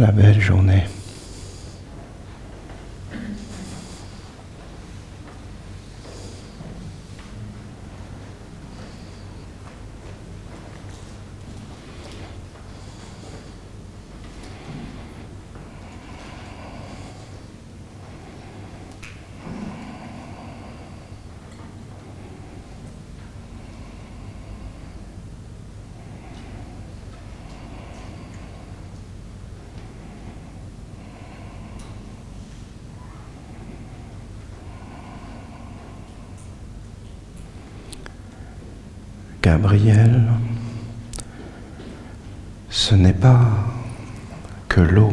la belle journée. Gabriel, ce n'est pas que l'eau,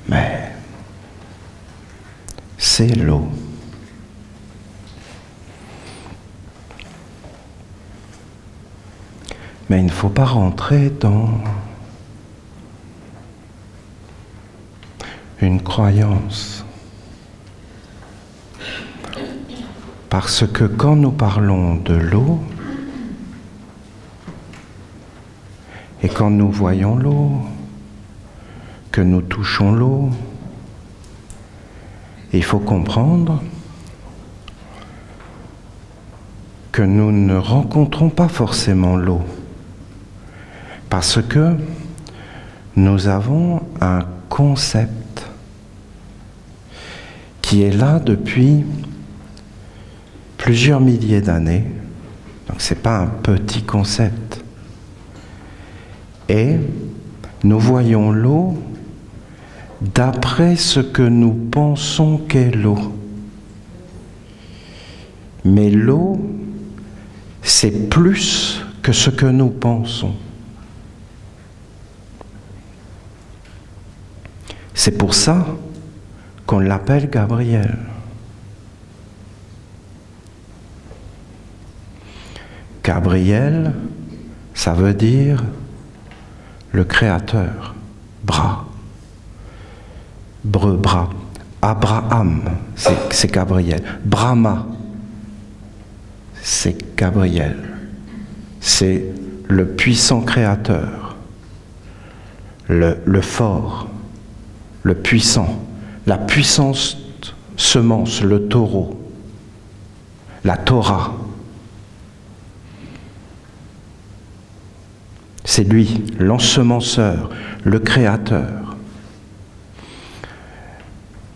mais c'est l'eau. Mais il ne faut pas rentrer dans une croyance. Parce que quand nous parlons de l'eau, et quand nous voyons l'eau, que nous touchons l'eau, il faut comprendre que nous ne rencontrons pas forcément l'eau, parce que nous avons un concept qui est là depuis plusieurs milliers d'années, donc ce n'est pas un petit concept. Et nous voyons l'eau d'après ce que nous pensons qu'est l'eau. Mais l'eau, c'est plus que ce que nous pensons. C'est pour ça qu'on l'appelle Gabriel. Gabriel, ça veut dire le créateur, bras. Bras. Abraham, c'est Gabriel. Brahma, c'est Gabriel. C'est le puissant créateur, le fort, le puissant, la puissance semence, le taureau, la Torah. C'est lui, l'ensemenceur, le créateur.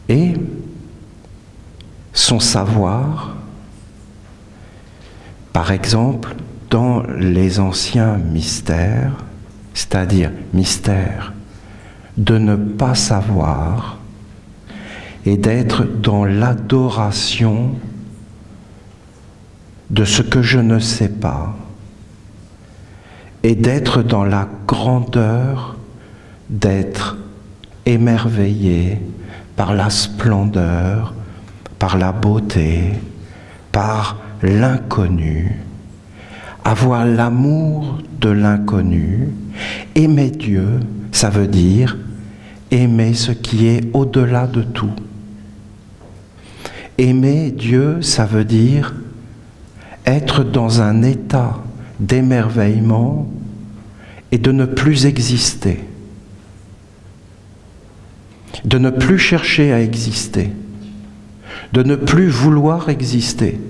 Et son savoir, par exemple, dans les anciens mystères, c'est-à-dire mystère de ne pas savoir et d'être dans l'adoration de ce que je ne sais pas, et d'être dans la grandeur, d'être émerveillé par la splendeur, par la beauté, par l'inconnu, avoir l'amour de l'inconnu. Aimer Dieu, ça veut dire aimer ce qui est au-delà de tout. Aimer Dieu, ça veut dire être dans un état d'émerveillement et de ne plus exister, de ne plus chercher à exister, de ne plus vouloir exister,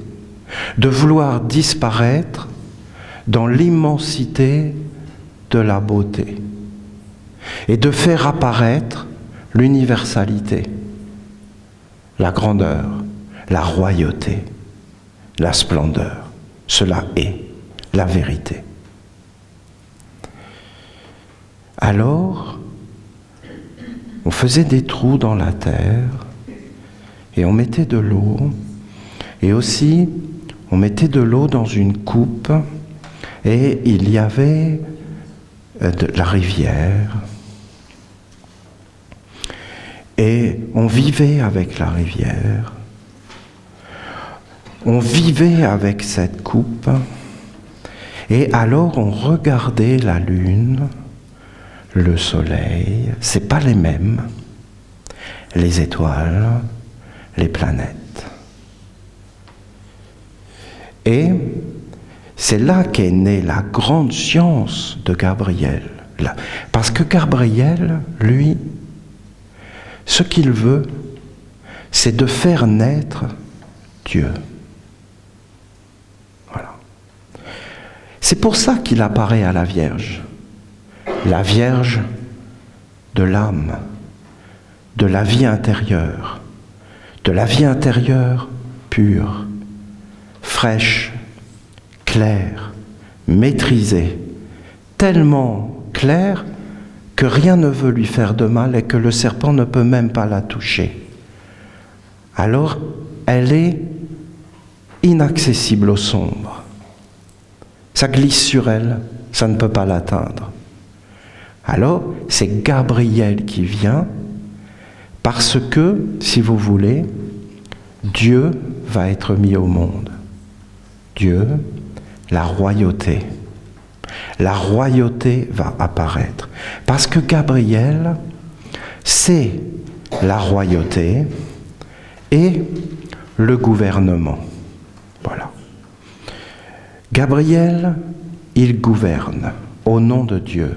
de vouloir disparaître dans l'immensité de la beauté et de faire apparaître l'universalité, la grandeur, la royauté, la splendeur. Cela est la vérité. Alors, on faisait des trous dans la terre et on mettait de l'eau, et aussi on mettait de l'eau dans une coupe, et il y avait de la rivière, et on vivait avec la rivière, on vivait avec cette coupe. Et alors on regardait la lune, le soleil, c'est pas les mêmes, les étoiles, les planètes. Et c'est là qu'est née la grande science de Gabriel, Parce que Gabriel, lui, ce qu'il veut, c'est de faire naître Dieu. Voilà. C'est pour ça qu'il apparaît à la Vierge. La Vierge de l'âme, de la vie intérieure pure, fraîche, claire, maîtrisée, tellement claire que rien ne veut lui faire de mal et que le serpent ne peut même pas la toucher. Alors, elle est inaccessible au sombre. Ça glisse sur elle, ça ne peut pas l'atteindre. Alors, c'est Gabriel qui vient parce que, si vous voulez, Dieu va être mis au monde. Dieu, la royauté. La royauté va apparaître. Parce que Gabriel, c'est la royauté et le gouvernement. Voilà. Gabriel, il gouverne au nom de Dieu.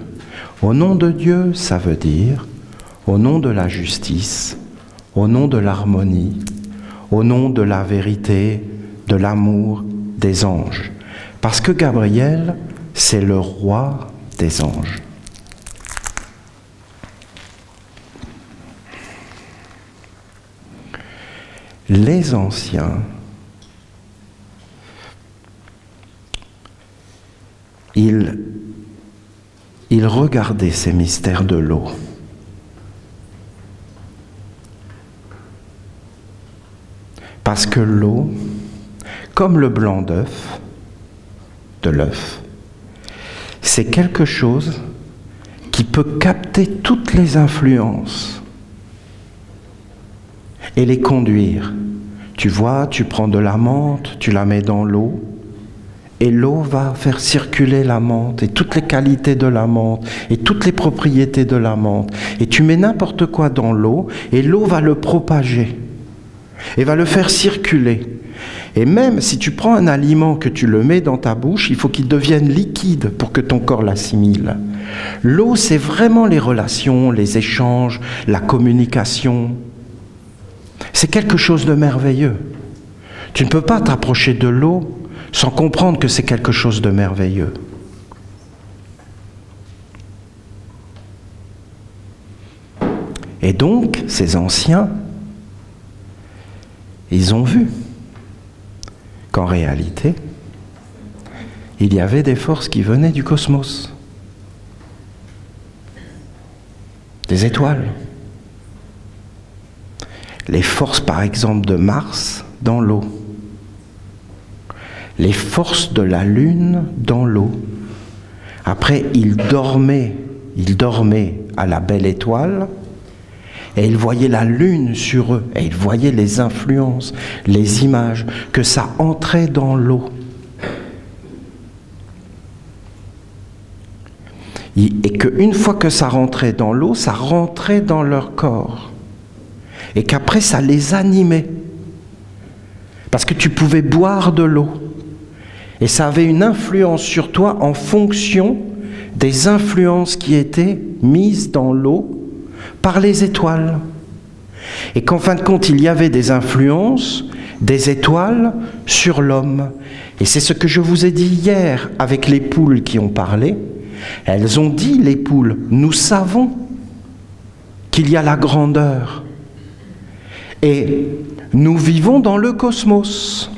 Au nom de Dieu, ça veut dire au nom de la justice, au nom de l'harmonie, au nom de la vérité, de l'amour des anges. Parce que Gabriel, c'est le roi des anges. Les anciens, ils regardaient ces mystères de l'eau. Parce que l'eau, comme le blanc d'œuf, de l'œuf, c'est quelque chose qui peut capter toutes les influences et les conduire. Tu vois, tu prends de la menthe, tu la mets dans l'eau, et l'eau va faire circuler la menthe et toutes les qualités de la menthe et toutes les propriétés de la menthe. Et tu mets n'importe quoi dans l'eau, et l'eau va le propager et va le faire circuler. Et même si tu prends un aliment que tu le mets dans ta bouche, il faut qu'il devienne liquide pour que ton corps l'assimile. L'eau, c'est vraiment les relations, les échanges, la communication. C'est quelque chose de merveilleux. Tu ne peux pas t'approcher de l'eau sans comprendre que c'est quelque chose de merveilleux. Et donc, ces anciens, ils ont vu qu'en réalité, il y avait des forces qui venaient du cosmos, des étoiles. Les forces, par exemple, de Mars dans l'eau. Les forces de la Lune dans l'eau. Après, ils dormaient à la belle étoile, et ils voyaient la Lune sur eux, et ils voyaient les influences, les images, que ça entrait dans l'eau. Et qu'une fois que ça rentrait dans l'eau, ça rentrait dans leur corps. Et qu'après, ça les animait. Parce que tu pouvais boire de l'eau. Et ça avait une influence sur toi en fonction des influences qui étaient mises dans l'eau par les étoiles. Et qu'en fin de compte, il y avait des influences des étoiles sur l'homme. Et c'est ce que je vous ai dit hier avec les poules qui ont parlé. Elles ont dit, les poules, nous savons qu'il y a la grandeur. Et nous vivons dans le cosmos.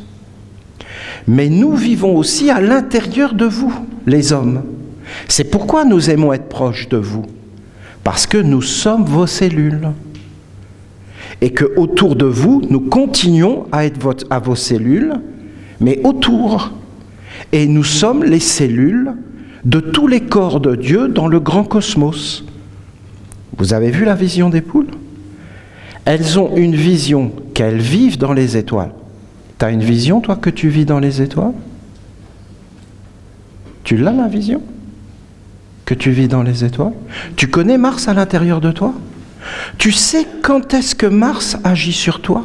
Mais nous vivons aussi à l'intérieur de vous, les hommes. C'est pourquoi nous aimons être proches de vous. Parce que nous sommes vos cellules. Et qu'autour de vous, nous continuons à être à vos cellules, mais autour. Et nous sommes les cellules de tous les corps de Dieu dans le grand cosmos. Vous avez vu la vision des poules ? Elles ont une vision qu'elles vivent dans les étoiles. T'as une vision, toi, que tu vis dans les étoiles ? Tu l'as, la vision ? Que tu vis dans les étoiles ? Tu connais Mars à l'intérieur de toi ? Tu sais quand est-ce que Mars agit sur toi ?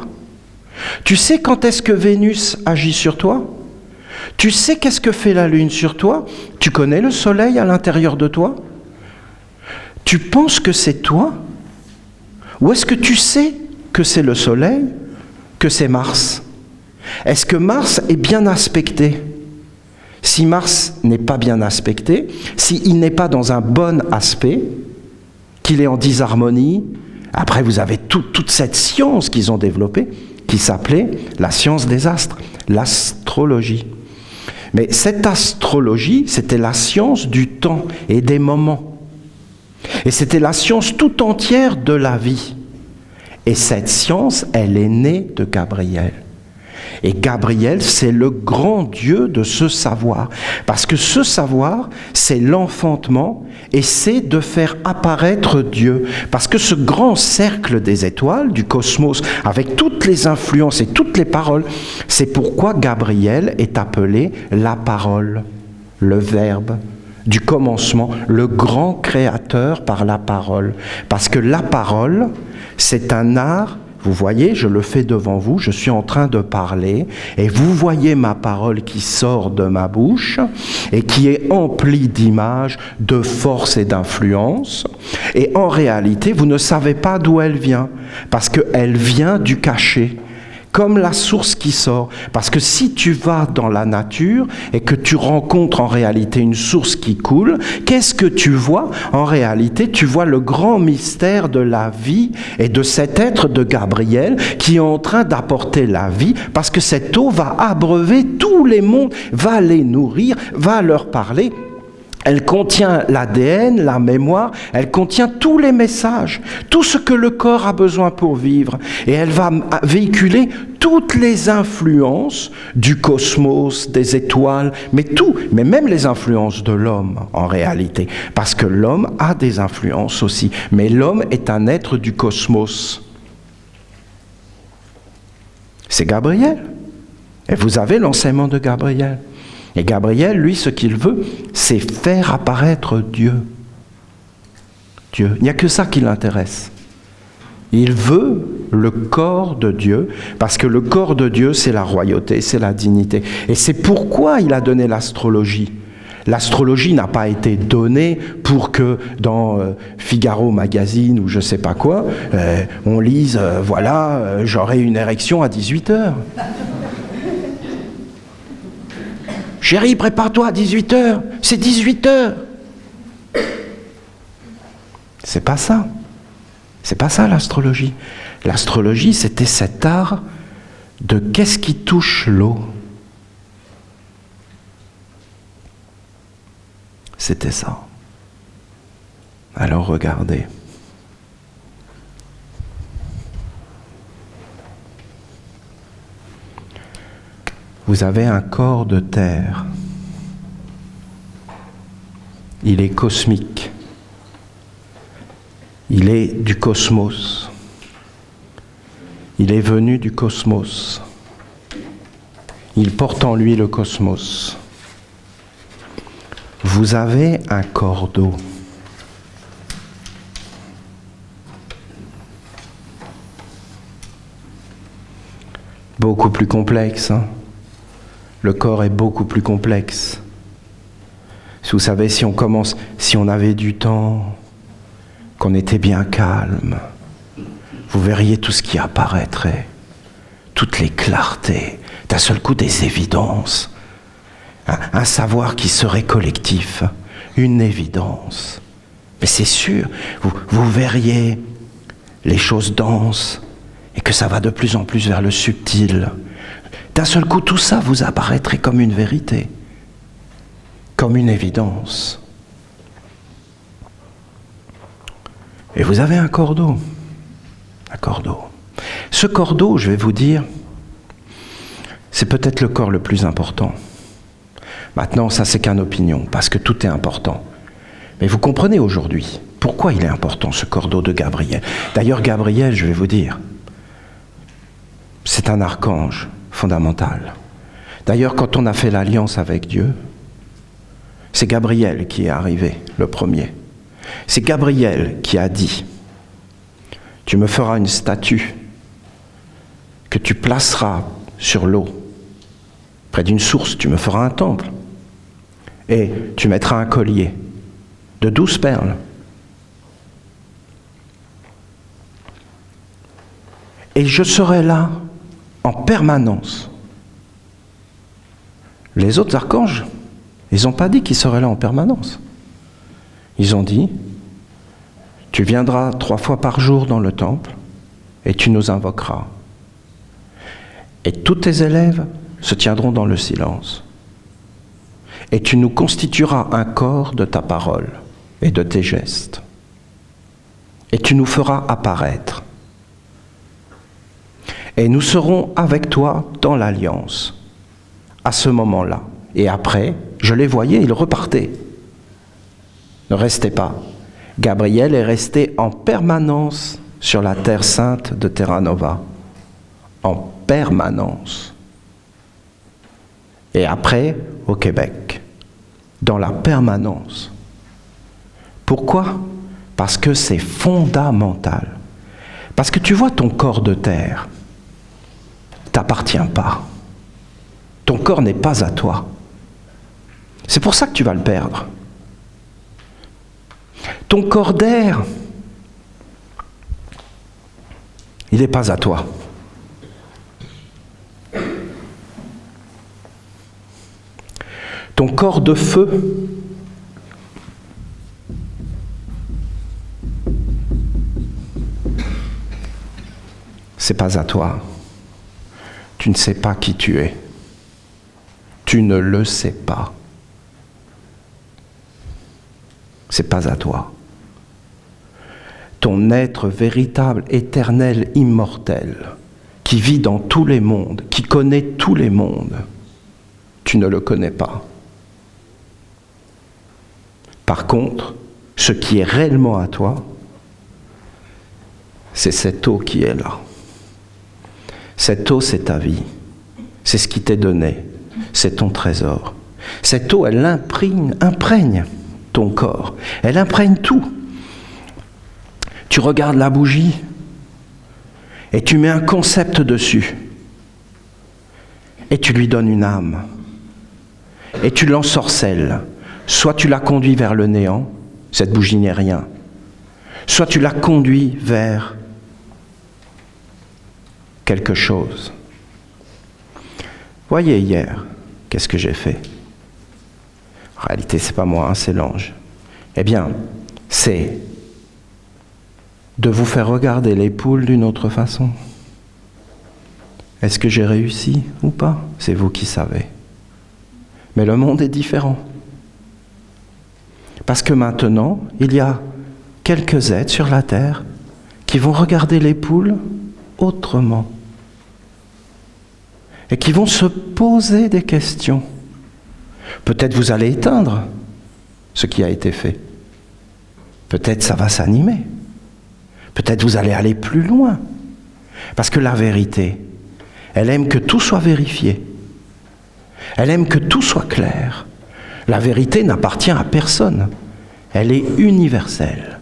Tu sais quand est-ce que Vénus agit sur toi ? Tu sais qu'est-ce que fait la Lune sur toi ? Tu connais le Soleil à l'intérieur de toi ? Tu penses que c'est toi? Ou est-ce que tu sais que c'est le Soleil, que c'est Mars? Est-ce que Mars est bien aspecté? Si Mars n'est pas bien aspecté, s'il n'est pas dans un bon aspect, qu'il est en disharmonie, après vous avez toute cette science qu'ils ont développée, qui s'appelait la science des astres, l'astrologie. Mais cette astrologie, c'était la science du temps et des moments. Et c'était la science tout entière de la vie. Et cette science, elle est née de Gabriel. Et Gabriel, c'est le grand Dieu de ce savoir. Parce que ce savoir, c'est l'enfantement et c'est de faire apparaître Dieu. Parce que ce grand cercle des étoiles, du cosmos, avec toutes les influences et toutes les paroles, c'est pourquoi Gabriel est appelé la parole, le verbe du commencement, le grand créateur par la parole. Parce que la parole, c'est un art. Vous voyez, je le fais devant vous, je suis en train de parler, et vous voyez ma parole qui sort de ma bouche, et qui est emplie d'images, de force et d'influence. Et en réalité, vous ne savez pas d'où elle vient, parce qu'elle vient du cachet, comme la source qui sort. Parce que si tu vas dans la nature et que tu rencontres en réalité une source qui coule, qu'est-ce que tu vois? En réalité, tu vois le grand mystère de la vie et de cet être de Gabriel qui est en train d'apporter la vie, parce que cette eau va abreuver tous les mondes, va les nourrir, va leur parler. Elle contient l'ADN, la mémoire, elle contient tous les messages, tout ce que le corps a besoin pour vivre. Et elle va véhiculer toutes les influences du cosmos, des étoiles, mais même les influences de l'homme en réalité. Parce que l'homme a des influences aussi, mais l'homme est un être du cosmos. C'est Gabriel. Et vous avez l'enseignement de Gabriel. Et Gabriel, lui, ce qu'il veut, c'est faire apparaître Dieu. Dieu. Il n'y a que ça qui l'intéresse. Il veut le corps de Dieu, parce que le corps de Dieu, c'est la royauté, c'est la dignité. Et c'est pourquoi il a donné l'astrologie. L'astrologie n'a pas été donnée pour que dans Figaro Magazine ou je ne sais pas quoi, on lise, j'aurai une érection à 18h. Chérie, prépare-toi à 18h, c'est 18h. C'est pas ça. C'est pas ça l'astrologie. L'astrologie, c'était cet art de qu'est-ce qui touche l'eau. C'était ça. Alors regardez. Vous avez un corps de terre. Il est cosmique. Il est du cosmos. Il est venu du cosmos. Il porte en lui le cosmos. Vous avez un corps d'eau. Beaucoup plus complexe, hein? Le corps est beaucoup plus complexe. Vous savez, si on avait du temps, qu'on était bien calme, vous verriez tout ce qui apparaîtrait, toutes les clartés, d'un seul coup des évidences, un savoir qui serait collectif, une évidence. Mais c'est sûr, vous verriez les choses denses et que ça va de plus en plus vers le subtil. D'un seul coup, tout ça vous apparaîtrait comme une vérité, comme une évidence. Et vous avez un corps d'eau. Un corps d'eau. Ce corps d'eau, je vais vous dire, c'est peut-être le corps le plus important. Maintenant, ça c'est qu'une opinion, parce que tout est important. Mais vous comprenez aujourd'hui pourquoi il est important ce corps d'eau de Gabriel. D'ailleurs, Gabriel, je vais vous dire, c'est un archange fondamental. D'ailleurs, quand on a fait l'alliance avec Dieu, c'est Gabriel qui est arrivé, le premier. C'est Gabriel qui a dit, tu me feras une statue que tu placeras sur l'eau, près d'une source, tu me feras un temple, et tu mettras un collier de 12 perles. Et je serai là en permanence. Les autres archanges, ils n'ont pas dit qu'ils seraient là en permanence. Ils ont dit, tu viendras 3 fois par jour dans le temple et tu nous invoqueras. Et tous tes élèves se tiendront dans le silence. Et tu nous constitueras un corps de ta parole et de tes gestes. Et tu nous feras apparaître. Et nous serons avec toi dans l'alliance, à ce moment-là. Et après, je les voyais, ils repartaient. Ne restez pas. Gabriel est resté en permanence sur la terre sainte de Terra Nova. En permanence. Et après, au Québec. Dans la permanence. Pourquoi ? Parce que c'est fondamental. Parce que tu vois ton corps de terre, t'appartient pas. Ton corps n'est pas à toi. C'est pour ça que tu vas le perdre. Ton corps d'air, il n'est pas à toi. Ton corps de feu, c'est pas à toi. Tu ne sais pas qui tu es. Tu ne le sais pas. C'est pas à toi. Ton être véritable, éternel, immortel, qui vit dans tous les mondes, qui connaît tous les mondes, tu ne le connais pas. Par contre, ce qui est réellement à toi, c'est cette eau qui est là. Cette eau, c'est ta vie. C'est ce qui t'est donné. C'est ton trésor. Cette eau, elle imprègne ton corps. Elle imprègne tout. Tu regardes la bougie et tu mets un concept dessus. Et tu lui donnes une âme. Et tu l'ensorcelles. Soit tu la conduis vers le néant, cette bougie n'est rien. Soit tu la conduis vers quelque chose. Voyez hier, qu'est-ce que j'ai fait ? En réalité, c'est pas moi, c'est l'ange. Eh bien, c'est de vous faire regarder les poules d'une autre façon. Est-ce que j'ai réussi ou pas ? C'est vous qui savez. Mais le monde est différent. Parce que maintenant, il y a quelques êtres sur la terre qui vont regarder les poules autrement. Et qui vont se poser des questions. Peut-être vous allez éteindre ce qui a été fait. Peut-être ça va s'animer. Peut-être vous allez aller plus loin. Parce que la vérité, elle aime que tout soit vérifié. Elle aime que tout soit clair. La vérité n'appartient à personne. Elle est universelle.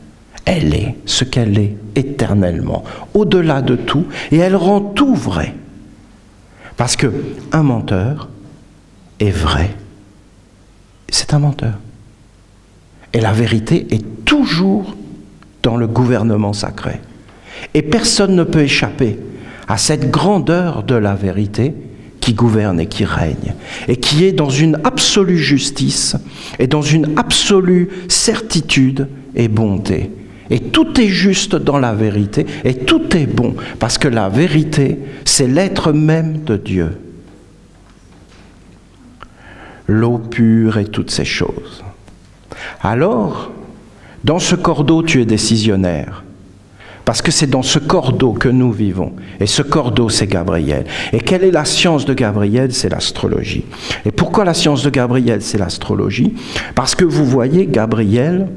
Elle est ce qu'elle est éternellement, au-delà de tout, et elle rend tout vrai. Parce qu'un menteur est vrai. C'est un menteur. Et la vérité est toujours dans le gouvernement sacré. Et personne ne peut échapper à cette grandeur de la vérité qui gouverne et qui règne, et qui est dans une absolue justice, et dans une absolue certitude et bonté. Et tout est juste dans la vérité, et tout est bon, parce que la vérité, c'est l'être même de Dieu. L'eau pure et toutes ces choses. Alors, dans ce corps d'eau, tu es décisionnaire. Parce que c'est dans ce corps d'eau que nous vivons. Et ce corps d'eau, c'est Gabriel. Et quelle est la science de Gabriel ? C'est l'astrologie. Et pourquoi la science de Gabriel, c'est l'astrologie ? Parce que vous voyez, Gabriel,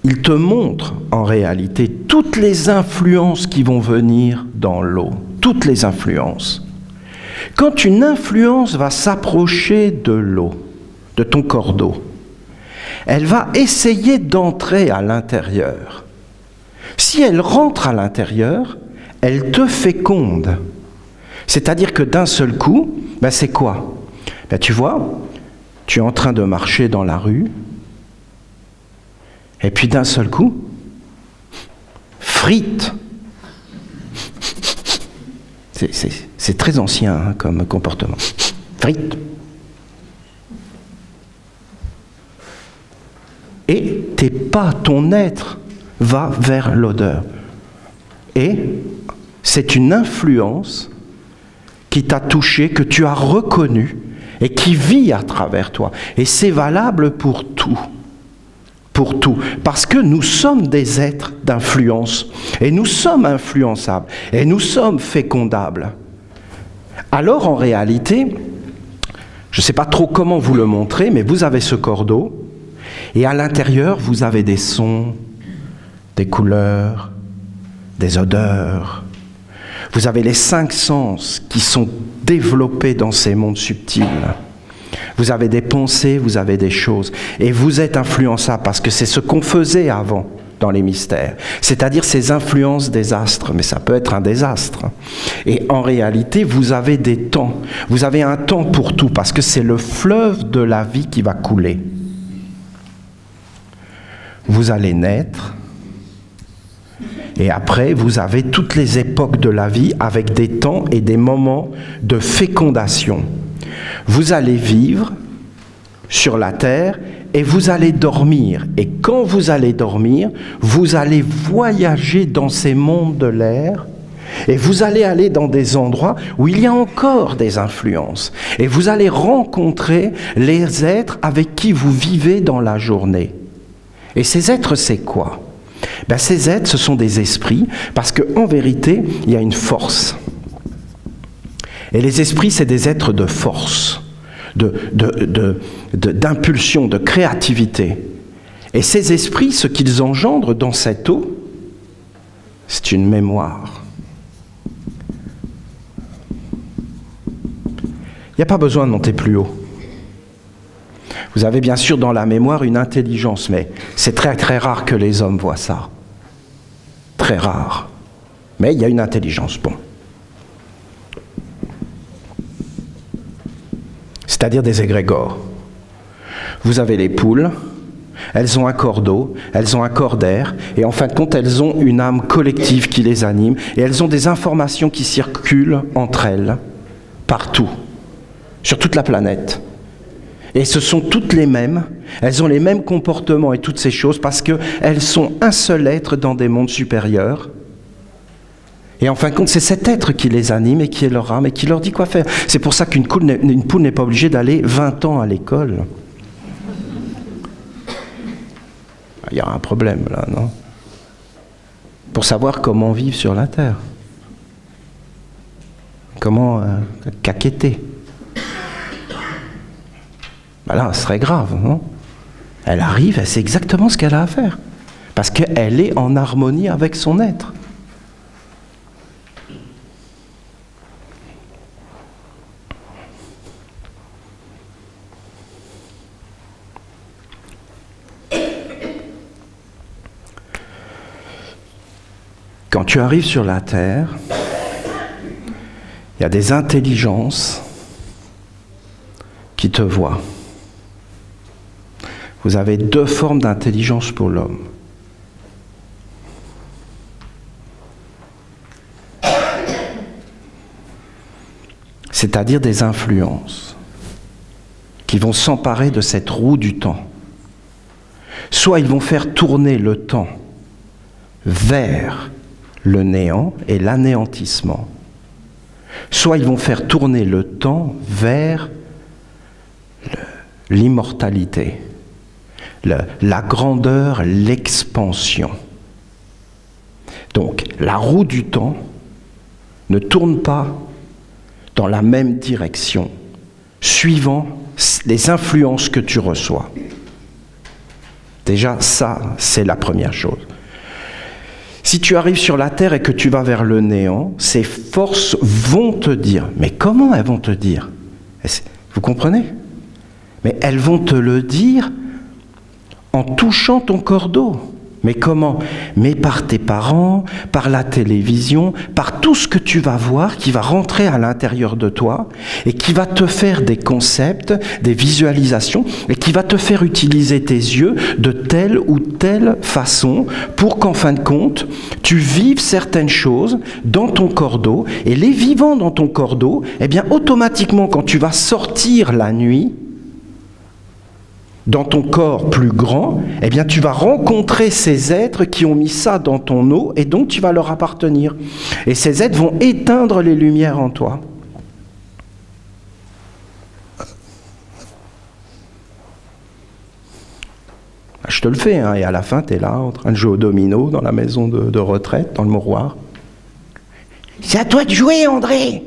il te montre en réalité toutes les influences qui vont venir dans l'eau. Toutes les influences. Quand une influence va s'approcher de l'eau, de ton corps d'eau, elle va essayer d'entrer à l'intérieur. Si elle rentre à l'intérieur, elle te féconde. C'est-à-dire que d'un seul coup, c'est quoi ? Tu vois, tu es en train de marcher dans la rue, et puis d'un seul coup, frite. C'est très ancien hein, comme comportement. Frites. Et ton être va vers l'odeur. Et c'est une influence qui t'a touché, que tu as reconnu et qui vit à travers toi. Et c'est valable pour tout. Pour tout. Parce que nous sommes des êtres d'influence. Et nous sommes influençables. Et nous sommes fécondables. Alors en réalité, je ne sais pas trop comment vous le montrer, mais vous avez ce cordeau. Et à l'intérieur, vous avez des sons, des couleurs, des odeurs. Vous avez les 5 sens qui sont développés dans ces mondes subtils. Vous avez des pensées, vous avez des choses. Et vous êtes influençable parce que c'est ce qu'on faisait avant dans les mystères. C'est-à-dire ces influences des astres. Mais ça peut être un désastre. Et en réalité, vous avez des temps. Vous avez un temps pour tout parce que c'est le fleuve de la vie qui va couler. Vous allez naître. Et après, vous avez toutes les époques de la vie avec des temps et des moments de fécondation. Vous allez vivre sur la terre et vous allez dormir. Et quand vous allez dormir, vous allez voyager dans ces mondes de l'air et vous allez aller dans des endroits où il y a encore des influences. Et vous allez rencontrer les êtres avec qui vous vivez dans la journée. Et ces êtres, c'est quoi ? Ben, ces êtres, ce sont des esprits, parce qu'en vérité, il y a une force. Et les esprits, c'est des êtres de force, d'impulsion, de créativité. Et ces esprits, ce qu'ils engendrent dans cette eau, c'est une mémoire. Il n'y a pas besoin de monter plus haut. Vous avez bien sûr dans la mémoire une intelligence, mais c'est très très rare que les hommes voient ça. Très rare. Mais il y a une intelligence, bon. C'est-à-dire des égrégores. Vous avez les poules, elles ont un corps d'eau, elles ont un corps d'air, et en fin de compte, elles ont une âme collective qui les anime, et elles ont des informations qui circulent entre elles, partout, sur toute la planète. Et ce sont toutes les mêmes, elles ont les mêmes comportements et toutes ces choses parce qu'elles sont un seul être dans des mondes supérieurs. Et en fin de compte, c'est cet être qui les anime et qui est leur âme et qui leur dit quoi faire. C'est pour ça qu'une poule n'est pas obligée d'aller 20 ans à l'école. Il y a un problème là, non ? Pour savoir comment vivre sur la Terre. Comment caqueter. Ben là, ce serait grave, non ? Elle arrive, elle sait exactement ce qu'elle a à faire. Parce qu'elle est en harmonie avec son être. Quand tu arrives sur la Terre, il y a des intelligences qui te voient. Vous avez 2 formes d'intelligence pour l'homme. C'est-à-dire des influences qui vont s'emparer de cette roue du temps. Soit ils vont faire tourner le temps vers le néant et l'anéantissement. Soit ils vont faire tourner le temps vers l'immortalité. La grandeur, l'expansion. Donc, la roue du temps ne tourne pas dans la même direction, suivant les influences que tu reçois. Déjà, ça, c'est la première chose. Si tu arrives sur la Terre et que tu vas vers le néant, ces forces vont te dire. Mais comment elles vont te dire ? Vous comprenez ? Mais elles vont te le dire en touchant ton corps d'eau. Mais comment? Mais par tes parents, par la télévision, par tout ce que tu vas voir qui va rentrer à l'intérieur de toi et qui va te faire des concepts, des visualisations et qui va te faire utiliser tes yeux de telle ou telle façon pour qu'en fin de compte, tu vives certaines choses dans ton corps d'eau et les vivant dans ton corps d'eau, eh bien automatiquement quand tu vas sortir la nuit, dans ton corps plus grand, eh bien tu vas rencontrer ces êtres qui ont mis ça dans ton eau et donc tu vas leur appartenir. Et ces êtres vont éteindre les lumières en toi. Je te le fais, hein, et à la fin, tu es là, en train de jouer au domino dans la maison de retraite, dans le mouroir. C'est à toi de jouer, André!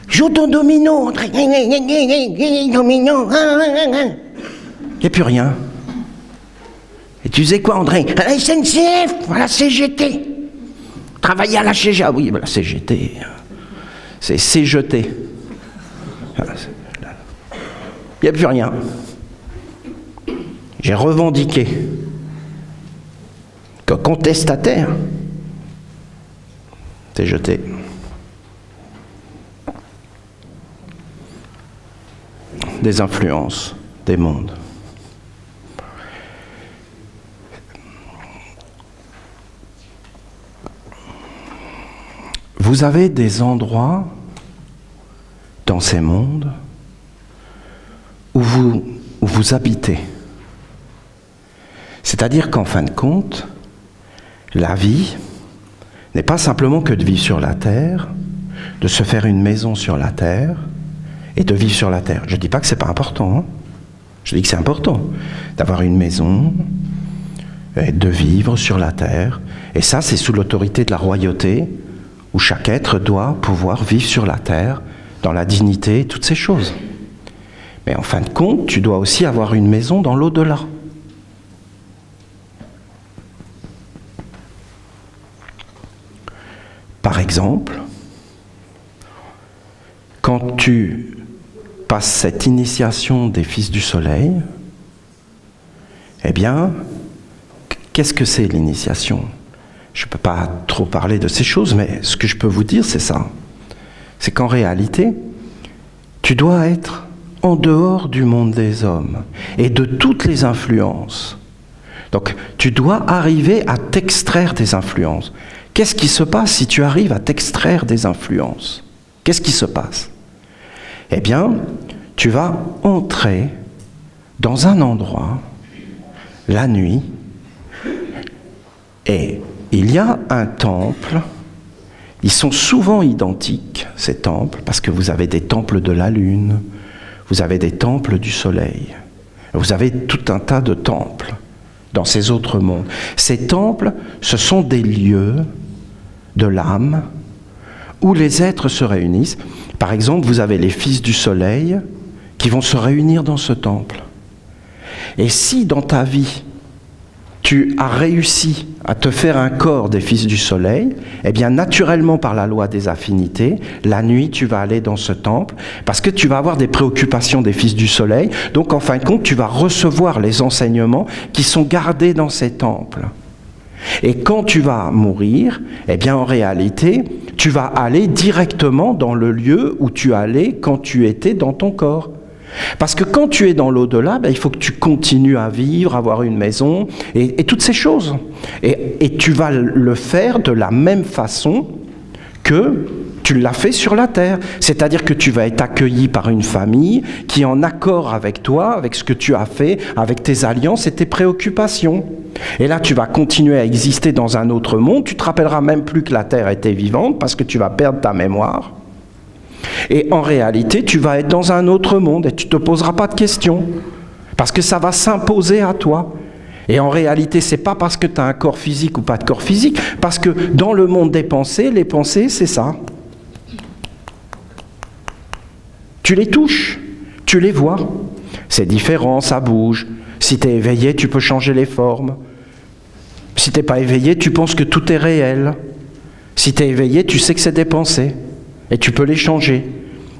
Joue ton domino, André. Domino. Il n'y a plus rien. Et tu sais quoi, André? À la SNCF, à la CGT. Travailler à la CGT. Ah oui, la CGT. C'est CGT. Il n'y a plus rien. J'ai revendiqué. Que contestataire. CGT. Des influences, des mondes. Vous avez des endroits dans ces mondes où vous habitez. C'est-à-dire qu'en fin de compte, la vie n'est pas simplement que de vivre sur la terre, de se faire une maison sur la terre, et de vivre sur la terre. Je ne dis pas que ce n'est pas important. Hein. Je dis que c'est important d'avoir une maison, et de vivre sur la terre. Et ça, c'est sous l'autorité de la royauté, où chaque être doit pouvoir vivre sur la terre, dans la dignité, toutes ces choses. Mais en fin de compte, tu dois aussi avoir une maison dans l'au-delà. Par exemple, quand tu passes cette initiation des Fils du Soleil, eh bien, qu'est-ce que c'est l'initiation? Je ne peux pas trop parler de ces choses, mais ce que je peux vous dire, c'est ça. C'est qu'en réalité, tu dois être en dehors du monde des hommes et de toutes les influences. Donc, tu dois arriver à t'extraire des influences. Qu'est-ce qui se passe si tu arrives à t'extraire des influences? Qu'est-ce qui se passe? Eh bien, tu vas entrer dans un endroit, la nuit, et il y a un temple. Ils sont souvent identiques, ces temples, parce que vous avez des temples de la lune, vous avez des temples du soleil, vous avez tout un tas de temples dans ces autres mondes. Ces temples, ce sont des lieux de l'âme où les êtres se réunissent. Par exemple, vous avez les fils du soleil qui vont se réunir dans ce temple. Et si dans ta vie, tu as réussi à te faire un corps des fils du soleil, eh bien naturellement par la loi des affinités, la nuit tu vas aller dans ce temple parce que tu vas avoir des préoccupations des fils du soleil, donc en fin de compte tu vas recevoir les enseignements qui sont gardés dans ces temples. Et quand tu vas mourir, eh bien en réalité, tu vas aller directement dans le lieu où tu allais quand tu étais dans ton corps. Parce que quand tu es dans l'au-delà, il faut que tu continues à vivre, avoir une maison, et toutes ces choses. Et tu vas le faire de la même façon que tu l'as fait sur la terre. C'est-à-dire que tu vas être accueilli par une famille qui est en accord avec toi, avec ce que tu as fait, avec tes alliances et tes préoccupations. Et là, tu vas continuer à exister dans un autre monde. Tu te rappelleras même plus que la terre était vivante parce que tu vas perdre ta mémoire. Et en réalité, tu vas être dans un autre monde et tu ne te poseras pas de questions. Parce que ça va s'imposer à toi. Et en réalité, ce n'est pas parce que tu as un corps physique ou pas de corps physique, parce que dans le monde des pensées, les pensées, c'est ça. Tu les touches, tu les vois. C'est différent, ça bouge. Si tu es éveillé, tu peux changer les formes. Si tu n'es pas éveillé, tu penses que tout est réel. Si tu es éveillé, tu sais que c'est des pensées. Et tu peux les changer.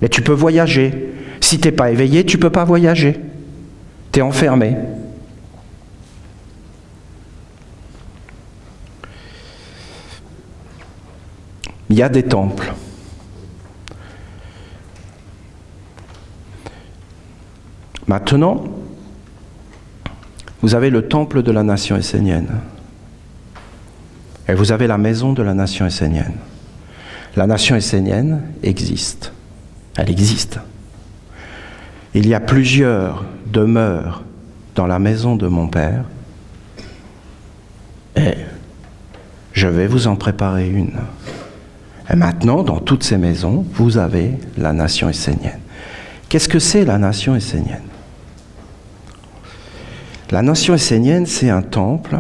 Et tu peux voyager. Si tu n'es pas éveillé, tu ne peux pas voyager. Tu es enfermé. Il y a des temples. Maintenant, vous avez le temple de la nation essénienne. Et vous avez la maison de la nation essénienne. La nation essénienne existe. Elle existe. Il y a plusieurs demeures dans la maison de mon Père. Et je vais vous en préparer une. Et maintenant, dans toutes ces maisons, vous avez la nation essénienne. Qu'est-ce que c'est la nation essénienne? La nation essénienne, c'est un temple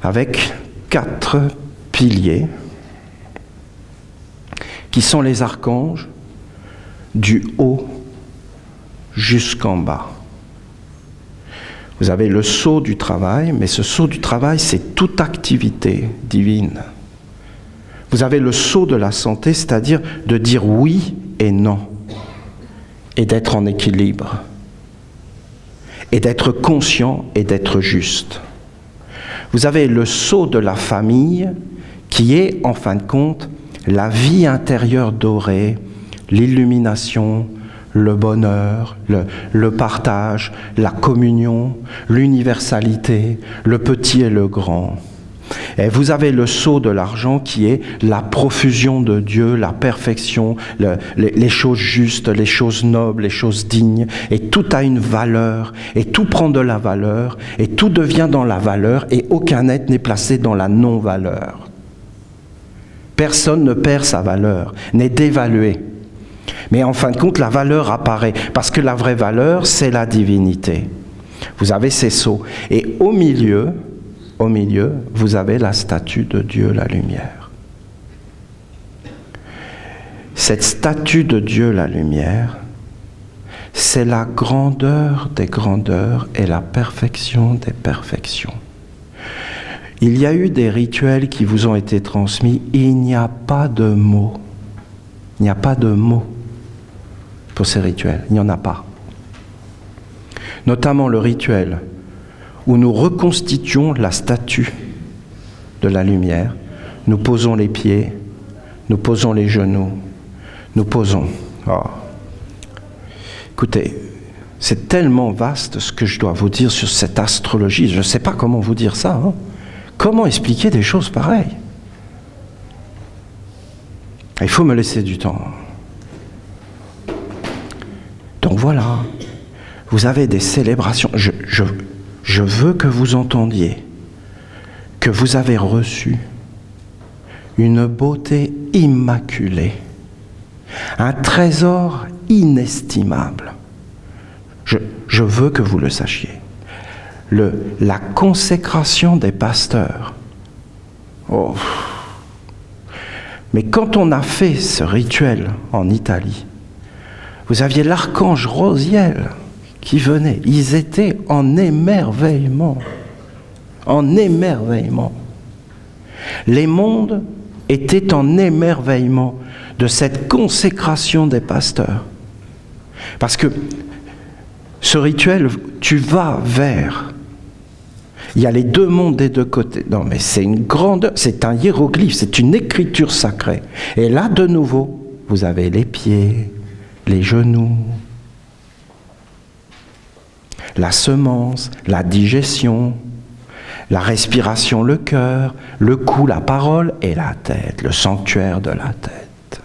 avec 4 piliers qui sont les archanges du haut jusqu'en bas. Vous avez le sceau du travail, mais ce sceau du travail, c'est toute activité divine. Vous avez le sceau de la santé, c'est-à-dire de dire oui et non, et d'être en équilibre, et d'être conscient et d'être juste. Vous avez le sceau de la famille, qui est, en fin de compte, la vie intérieure dorée, l'illumination, le bonheur, le partage, la communion, l'universalité, le petit et le grand. Et vous avez le sceau de l'argent qui est la profusion de Dieu, la perfection, les choses justes, les choses nobles, les choses dignes. Et tout a une valeur, et tout prend de la valeur, et tout devient dans la valeur, et aucun être n'est placé dans la non-valeur. Personne ne perd sa valeur, n'est dévalué. Mais en fin de compte, la valeur apparaît, parce que la vraie valeur, c'est la divinité. Vous avez ces sceaux. Et au milieu, vous avez la statue de Dieu, la lumière. Cette statue de Dieu, la lumière, c'est la grandeur des grandeurs et la perfection des perfections. Il y a eu des rituels qui vous ont été transmis, il n'y a pas de mots. Il n'y a pas de mots pour ces rituels, il n'y en a pas. Notamment le rituel où nous reconstituons la statue de la lumière, nous posons les pieds, nous posons les genoux, nous posons. Oh. Écoutez, c'est tellement vaste ce que je dois vous dire sur cette astrologie, je ne sais pas comment vous dire ça. Hein. Comment expliquer des choses pareilles? Il faut me laisser du temps. Donc voilà, vous avez des célébrations. Je veux que vous entendiez que vous avez reçu une beauté immaculée, un trésor inestimable. Je veux que vous le sachiez. La consécration des pasteurs. Oh. Mais quand on a fait ce rituel en Italie, vous aviez l'archange Rosiel qui venait. Ils étaient en émerveillement. En émerveillement. Les mondes étaient en émerveillement de cette consécration des pasteurs. Parce que ce rituel, tu vas vers. Il y a les deux mondes des deux côtés. Non, mais c'est une grande, c'est un hiéroglyphe, c'est une écriture sacrée. Et là, de nouveau, vous avez les pieds, les genoux, la semence, la digestion, la respiration, le cœur, le cou, la parole et la tête, le sanctuaire de la tête.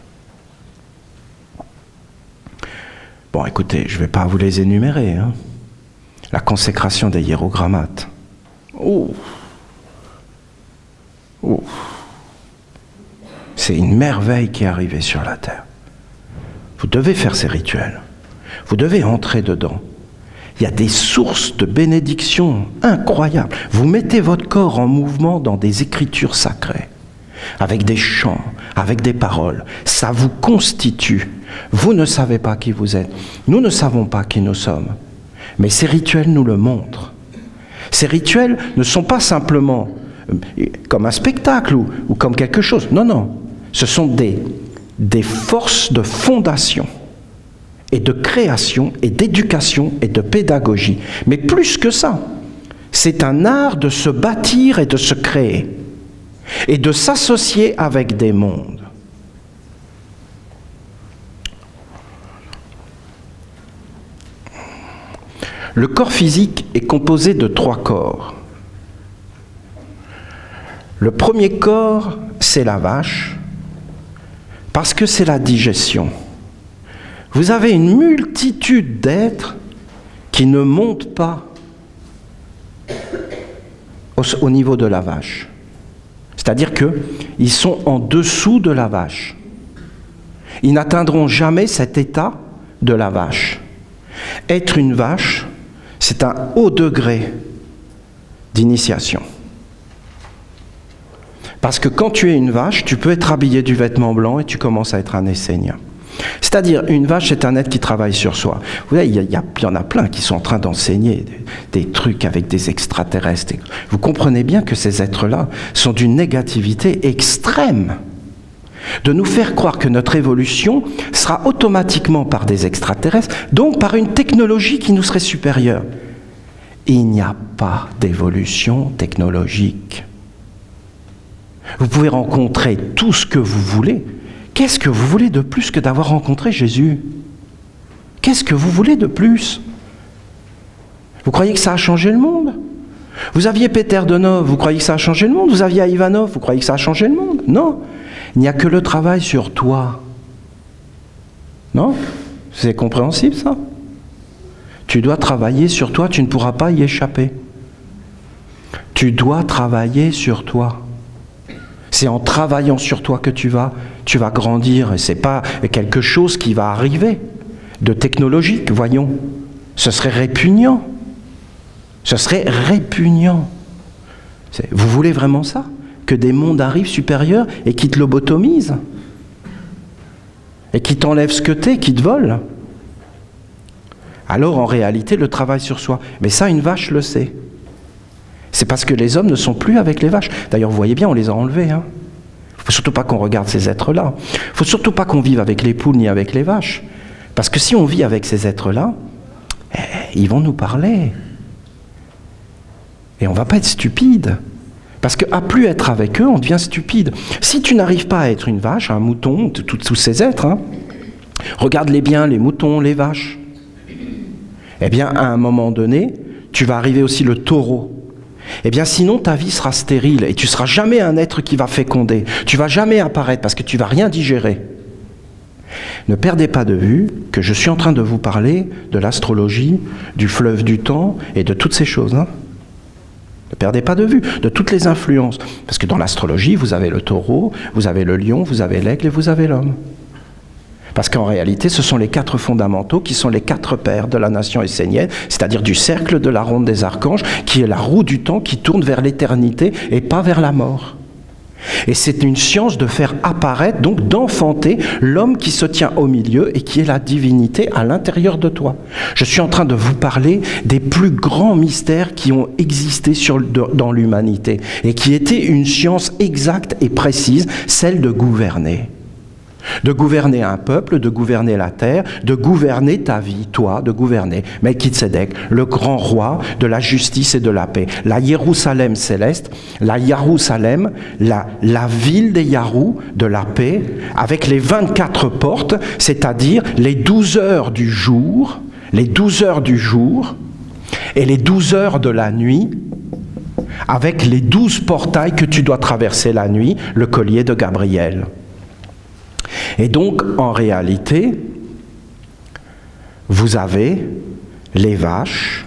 Bon, écoutez, je ne vais pas vous les énumérer. Hein. La consécration des hiérogrammates. Oh. Oh. C'est une merveille qui est arrivée sur la terre. Vous devez faire ces rituels. Vous devez entrer dedans. Il y a des sources de bénédiction incroyables. Vous mettez votre corps en mouvement dans des écritures sacrées, avec des chants, avec des paroles. Ça vous constitue. Vous ne savez pas qui vous êtes. Nous ne savons pas qui nous sommes. Mais ces rituels nous le montrent. Ces rituels ne sont pas simplement comme un spectacle ou comme quelque chose. Non, non. Ce sont des forces de fondation et de création et d'éducation et de pédagogie. Mais plus que ça, c'est un art de se bâtir et de se créer et de s'associer avec des mondes. Le corps physique est composé de 3 corps. Le premier corps, c'est la vache, parce que c'est la digestion. Vous avez une multitude d'êtres qui ne montent pas au niveau de la vache. C'est-à-dire qu'ils sont en dessous de la vache. Ils n'atteindront jamais cet état de la vache. Être une vache, c'est un haut degré d'initiation. Parce que quand tu es une vache, tu peux être habillé du vêtement blanc et tu commences à être un Essénien. C'est-à-dire, une vache, c'est un être qui travaille sur soi. Vous voyez, il y en a plein qui sont en train d'enseigner des trucs avec des extraterrestres. Vous comprenez bien que ces êtres-là sont d'une négativité extrême. De nous faire croire que notre évolution sera automatiquement par des extraterrestres, donc par une technologie qui nous serait supérieure. Il n'y a pas d'évolution technologique. Vous pouvez rencontrer tout ce que vous voulez. Qu'est-ce que vous voulez de plus que d'avoir rencontré Jésus? Qu'est-ce que vous voulez de plus? Vous croyez que ça a changé le monde? Vous aviez Peter Denov, vous croyez que ça a changé le monde? Vous aviez Ivanov, vous croyez que ça a changé le monde? Non. Il n'y a que le travail sur toi. Non? C'est compréhensible, ça? Tu dois travailler sur toi, tu ne pourras pas y échapper. Tu dois travailler sur toi. C'est en travaillant sur toi que tu vas grandir. Et ce n'est pas quelque chose qui va arriver de technologique, voyons. Ce serait répugnant. Ce serait répugnant. Vous voulez vraiment ça? Que des mondes arrivent supérieurs et qui te lobotomisent? Et qui t'enlèvent ce que t'es, qui te volent? Alors en réalité, le travail sur soi. Mais ça, une vache le sait. C'est parce que les hommes ne sont plus avec les vaches. D'ailleurs, vous voyez bien, on les a enlevés. Il ne faut surtout pas qu'on regarde ces êtres-là. Il ne faut surtout pas qu'on vive avec les poules ni avec les vaches. Parce que si on vit avec ces êtres-là, ils vont nous parler. Et on ne va pas être stupide. Parce qu'à plus être avec eux, on devient stupide. Si tu n'arrives pas à être une vache, un mouton, tous ces êtres, regarde-les bien, les moutons, les vaches. Eh bien, à un moment donné, tu vas arriver aussi le taureau. Eh bien, sinon, ta vie sera stérile et tu ne seras jamais un être qui va féconder. Tu ne vas jamais apparaître parce que tu ne vas rien digérer. Ne perdez pas de vue que je suis en train de vous parler de l'astrologie, du fleuve du temps et de toutes ces choses. Ne perdez pas de vue de toutes les influences. Parce que dans l'astrologie, vous avez le taureau, vous avez le lion, vous avez l'aigle et vous avez l'homme. Parce qu'en réalité, ce sont les 4 fondamentaux qui sont les 4 pères de la nation essénienne, c'est-à-dire du cercle de la ronde des archanges, qui est la roue du temps qui tourne vers l'éternité et pas vers la mort. Et c'est une science de faire apparaître, donc d'enfanter l'homme qui se tient au milieu et qui est la divinité à l'intérieur de toi. Je suis en train de vous parler des plus grands mystères qui ont existé dans l'humanité et qui étaient une science exacte et précise, celle de gouverner. De gouverner un peuple, de gouverner la terre, de gouverner ta vie, toi, de gouverner Melchizedek, le grand roi de la justice et de la paix. La Jérusalem céleste, la Jérusalem, la ville des Yarous, de la paix, avec les 24 portes, c'est-à-dire les 12 heures du jour, et les 12 heures de la nuit, avec les 12 portails que tu dois traverser la nuit, le collier de Gabriel. Et donc, en réalité, vous avez les vaches,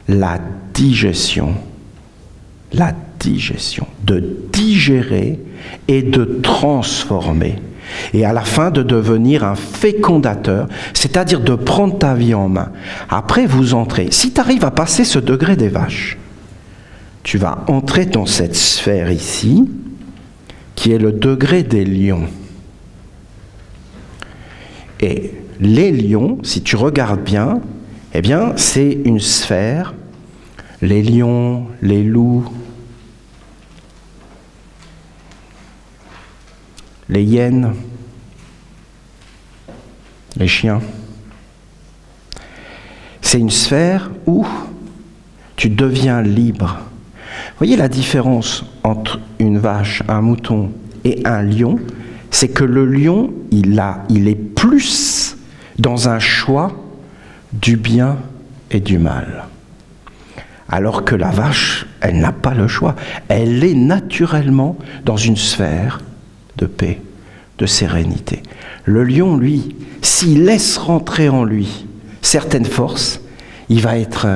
la digestion, de digérer et de transformer. Et à la fin, de devenir un fécondateur, c'est-à-dire de prendre ta vie en main. Après, vous entrez. Si tu arrives à passer ce degré des vaches, tu vas entrer dans cette sphère ici, qui est le degré des lions. Et les lions, si tu regardes bien, eh bien, c'est une sphère. Les lions, les loups, les hyènes, les chiens. C'est une sphère où tu deviens libre. Vous voyez la différence entre une vache, un mouton et un lion? C'est que le lion, il est plus dans un choix du bien et du mal. Alors que la vache, elle n'a pas le choix. Elle est naturellement dans une sphère de paix, de sérénité. Le lion, lui, s'il laisse rentrer en lui certaines forces, il va être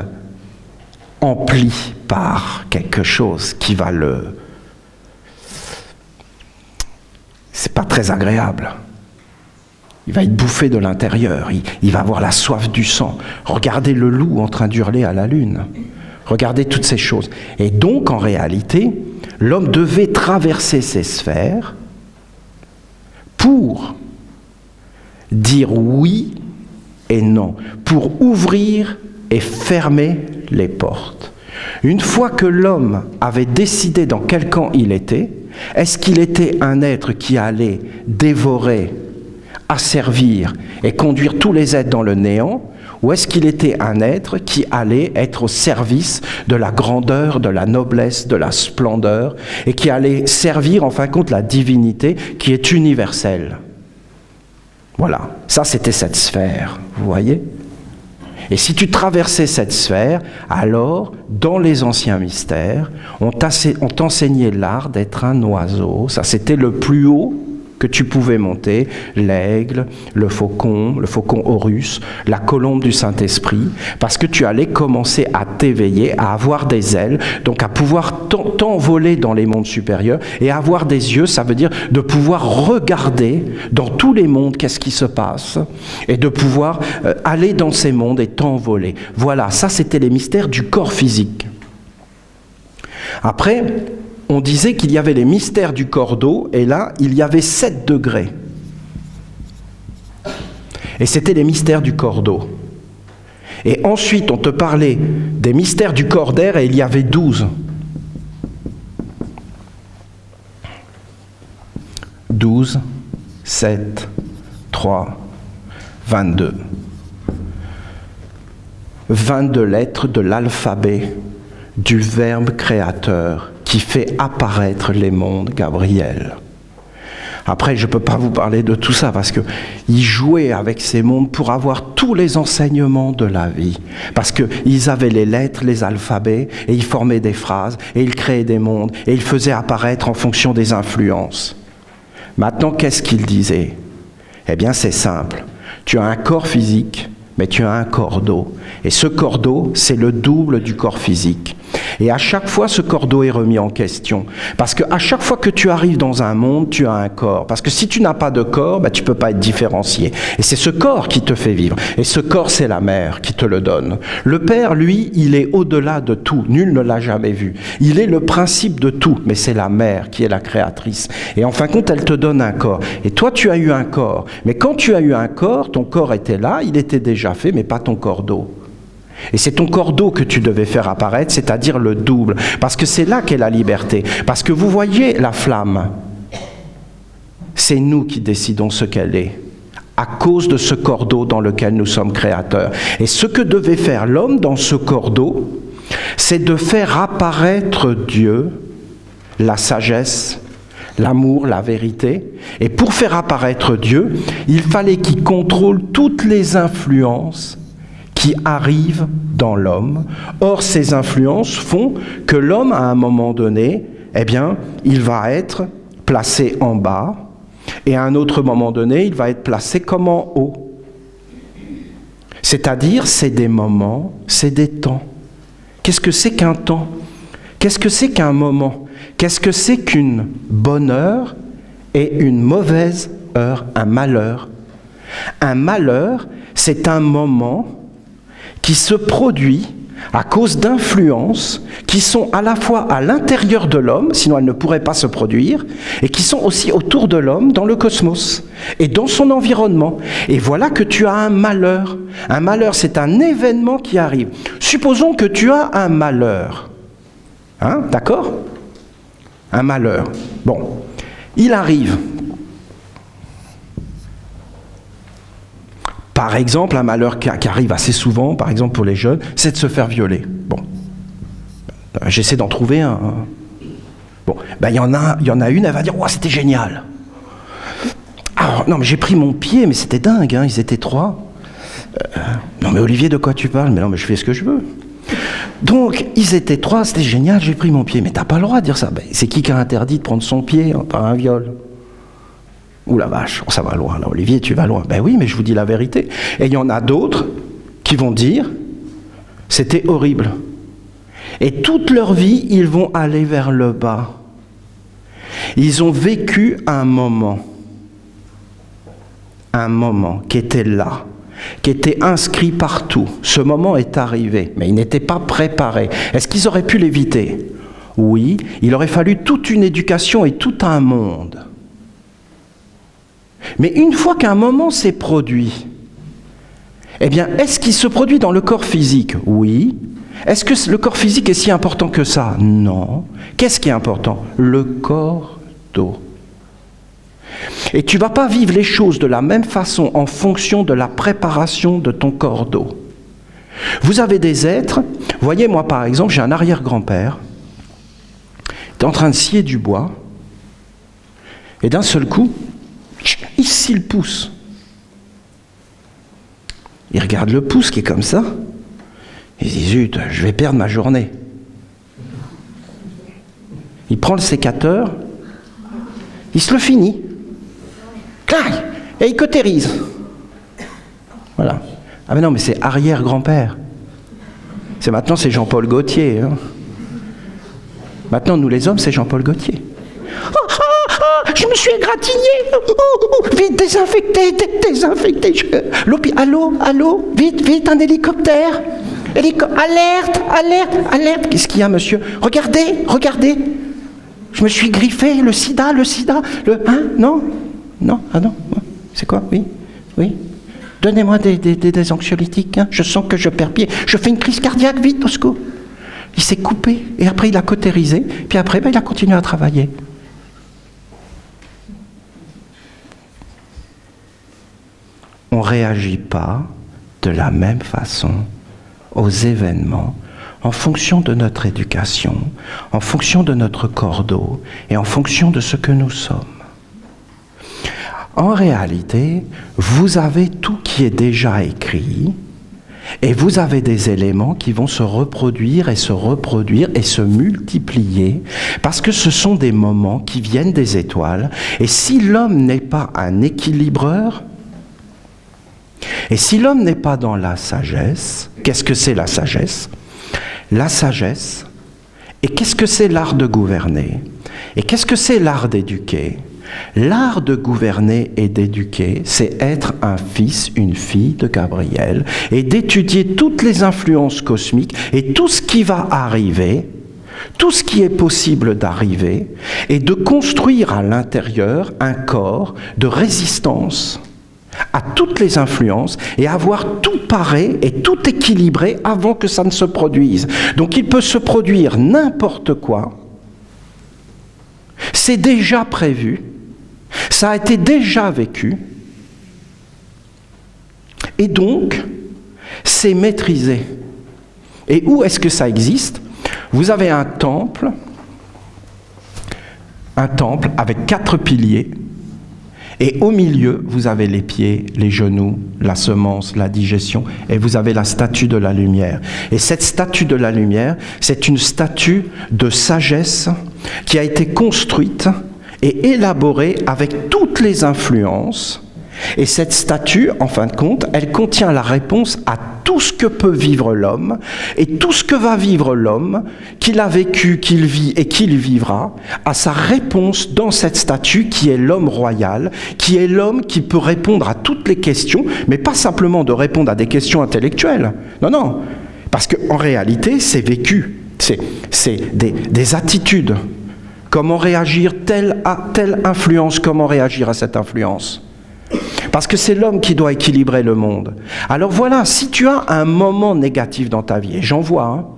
empli par quelque chose qui va le... C'est pas très agréable. Il va être bouffé de l'intérieur, il va avoir la soif du sang. Regardez le loup en train d'hurler à la lune. Regardez toutes ces choses. Et donc, en réalité, l'homme devait traverser ces sphères pour dire oui et non, pour ouvrir et fermer les portes. Une fois que l'homme avait décidé dans quel camp il était, est-ce qu'il était un être qui allait dévorer, asservir et conduire tous les êtres dans le néant, ou est-ce qu'il était un être qui allait être au service de la grandeur, de la noblesse, de la splendeur, et qui allait servir en fin de compte la divinité qui est universelle? Voilà, ça c'était cette sphère, vous voyez? Et si tu traversais cette sphère, alors, dans les anciens mystères, on t'enseignait l'art d'être un oiseau. Ça, c'était le plus haut que tu pouvais monter, l'aigle, le faucon Horus, la colombe du Saint-Esprit, parce que tu allais commencer à t'éveiller, à avoir des ailes, donc à pouvoir t'envoler dans les mondes supérieurs, et avoir des yeux, ça veut dire de pouvoir regarder dans tous les mondes qu'est-ce qui se passe, et de pouvoir aller dans ces mondes et t'envoler. Voilà, ça c'était les mystères du corps physique. Après, on disait qu'il y avait les mystères du corps d'eau, et là, il y avait 7 degrés. Et c'était les mystères du corps d'eau. Et ensuite, on te parlait des mystères du corps d'air, et il y avait 12. 12, 7, 3, 22. 22 lettres de l'alphabet du Verbe créateur qui fait apparaître les mondes, Gabriel. Après, je ne peux pas vous parler de tout ça parce qu'ils jouaient avec ces mondes pour avoir tous les enseignements de la vie. Parce qu'ils avaient les lettres, les alphabets, et ils formaient des phrases, et ils créaient des mondes, et ils faisaient apparaître en fonction des influences. Maintenant, qu'est-ce qu'ils disaient? Eh bien, c'est simple. Tu as un corps physique, mais tu as un corps d'eau. Et ce corps d'eau, c'est le double du corps physique. Et à chaque fois, ce corps d'eau est remis en question. Parce qu'à chaque fois que tu arrives dans un monde, tu as un corps. Parce que si tu n'as pas de corps, tu ne peux pas être différencié. Et c'est ce corps qui te fait vivre. Et ce corps, c'est la mère qui te le donne. Le Père, lui, il est au-delà de tout. Nul ne l'a jamais vu. Il est le principe de tout. Mais c'est la mère qui est la créatrice. Et en fin de compte, elle te donne un corps. Et toi, tu as eu un corps. Mais quand tu as eu un corps, ton corps était là, il était déjà fait, mais pas ton corps d'eau. Et c'est ton corps d'eau que tu devais faire apparaître, c'est-à-dire le double. Parce que c'est là qu'est la liberté. Parce que vous voyez la flamme, c'est nous qui décidons ce qu'elle est, à cause de ce corps d'eau dans lequel nous sommes créateurs. Et ce que devait faire l'homme dans ce corps d'eau, c'est de faire apparaître Dieu, la sagesse, l'amour, la vérité. Et pour faire apparaître Dieu, il fallait qu'il contrôle toutes les influences qui arrivent dans l'homme. Or, ces influences font que l'homme, à un moment donné, eh bien, il va être placé en bas, et à un autre moment donné, il va être placé comme en haut. C'est-à-dire, c'est des moments, c'est des temps. Qu'est-ce que c'est qu'un temps? Qu'est-ce que c'est qu'un moment? Qu'est-ce que c'est qu'une bonne heure et une mauvaise heure, un malheur? Un malheur, c'est un moment qui se produit à cause d'influences qui sont à la fois à l'intérieur de l'homme, sinon elles ne pourraient pas se produire, et qui sont aussi autour de l'homme, dans le cosmos, et dans son environnement. Et voilà que tu as un malheur. Un malheur, c'est un événement qui arrive. Supposons que tu as un malheur. Hein, d'accord? Un malheur. Bon, il arrive. Par exemple, un malheur qui arrive assez souvent, par exemple pour les jeunes, c'est de se faire violer. Bon, j'essaie d'en trouver un. Bon, il y en a une, elle va dire « Ouah, c'était génial !» Alors, non, mais j'ai pris mon pied, mais c'était dingue, hein, ils étaient 3. Non mais Olivier, de quoi tu parles? Mais non, mais je fais ce que je veux. Donc, ils étaient 3, c'était génial, j'ai pris mon pied. Mais t'as pas le droit de dire ça. Ben, c'est qui a interdit de prendre son pied par un viol? Ouh la vache, ça va loin là, Olivier, tu vas loin. Ben oui, mais je vous dis la vérité. Et il y en a d'autres qui vont dire, c'était horrible. Et toute leur vie, ils vont aller vers le bas. Ils ont vécu un moment qui était là, qui était inscrit partout. Ce moment est arrivé, mais ils n'étaient pas préparés. Est-ce qu'ils auraient pu l'éviter? Oui, il aurait fallu toute une éducation et tout un monde. Mais une fois qu'un moment s'est produit, eh bien, est-ce qu'il se produit dans le corps physique? Oui. Est-ce que le corps physique est si important que ça? Non. Qu'est-ce qui est important? Le corps d'eau. Et tu ne vas pas vivre les choses de la même façon en fonction de la préparation de ton corps d'eau. Vous avez des êtres, voyez, moi par exemple, j'ai un arrière-grand-père, il est en train de scier du bois, et d'un seul coup, il scie le pouce. Il regarde le pouce qui est comme ça, il dit, zut, je vais perdre ma journée. Il prend le sécateur, il se le finit, clac, et il cautérise. Voilà. Ah mais non, mais c'est arrière-grand-père. Maintenant, c'est Jean-Paul Gaultier. Hein. Maintenant, nous les hommes, c'est Jean-Paul Gaultier. Je me suis égratigné. Vite, désinfectez. Allô, vite, un hélicoptère. Alerte. Qu'est-ce qu'il y a, monsieur? Regardez. Je me suis griffé, le sida. Non. C'est quoi? Oui. Donnez-moi des anxiolytiques. Hein. Je sens que je perds pied. Je fais une crise cardiaque, vite, au secours. Il s'est coupé, et après il a cautérisé, puis après il a continué à travailler. On ne réagit pas de la même façon aux événements en fonction de notre éducation, en fonction de notre corps d'eau et en fonction de ce que nous sommes. En réalité, vous avez tout qui est déjà écrit et vous avez des éléments qui vont se reproduire et se multiplier parce que ce sont des moments qui viennent des étoiles et si l'homme n'est pas un équilibreur, et si l'homme n'est pas dans la sagesse, qu'est-ce que c'est la sagesse? La sagesse, et qu'est-ce que c'est l'art de gouverner? Et qu'est-ce que c'est l'art d'éduquer? L'art de gouverner et d'éduquer, c'est être un fils, une fille de Gabriel, et d'étudier toutes les influences cosmiques et tout ce qui va arriver, tout ce qui est possible d'arriver, et de construire à l'intérieur un corps de résistance à toutes les influences et avoir tout paré et tout équilibré avant que ça ne se produise. Donc il peut se produire n'importe quoi, c'est déjà prévu, ça a été déjà vécu, et donc c'est maîtrisé. Et où est-ce que ça existe? Vous avez un temple avec 4 piliers, et au milieu, vous avez les pieds, les genoux, la semence, la digestion, et vous avez la statue de la lumière. Et cette statue de la lumière, c'est une statue de sagesse qui a été construite et élaborée avec toutes les influences. Et cette statue, en fin de compte, elle contient la réponse à tout ce que peut vivre l'homme et tout ce que va vivre l'homme, qu'il a vécu, qu'il vit et qu'il vivra, à sa réponse dans cette statue qui est l'homme royal, qui est l'homme qui peut répondre à toutes les questions, mais pas simplement de répondre à des questions intellectuelles. Non, parce qu'en réalité, c'est vécu, c'est des attitudes. Comment réagir à telle influence, comment réagir à cette influence? Parce que c'est l'homme qui doit équilibrer le monde. Alors voilà, si tu as un moment négatif dans ta vie, et j'en vois,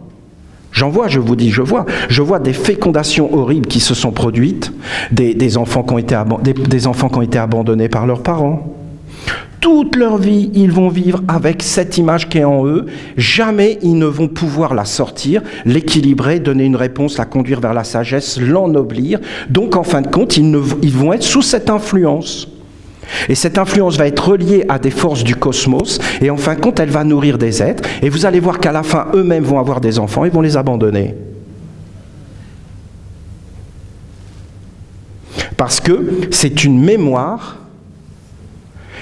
je vois des fécondations horribles qui se sont produites, des enfants qui ont été abandonnés par leurs parents. Toute leur vie, ils vont vivre avec cette image qui est en eux. Jamais ils ne vont pouvoir la sortir, l'équilibrer, donner une réponse, la conduire vers la sagesse, l'ennoblir. Donc en fin de compte, ils vont être sous cette influence. Et cette influence va être reliée à des forces du cosmos, et en fin de compte, elle va nourrir des êtres, et vous allez voir qu'à la fin, eux-mêmes vont avoir des enfants et vont les abandonner. Parce que c'est une mémoire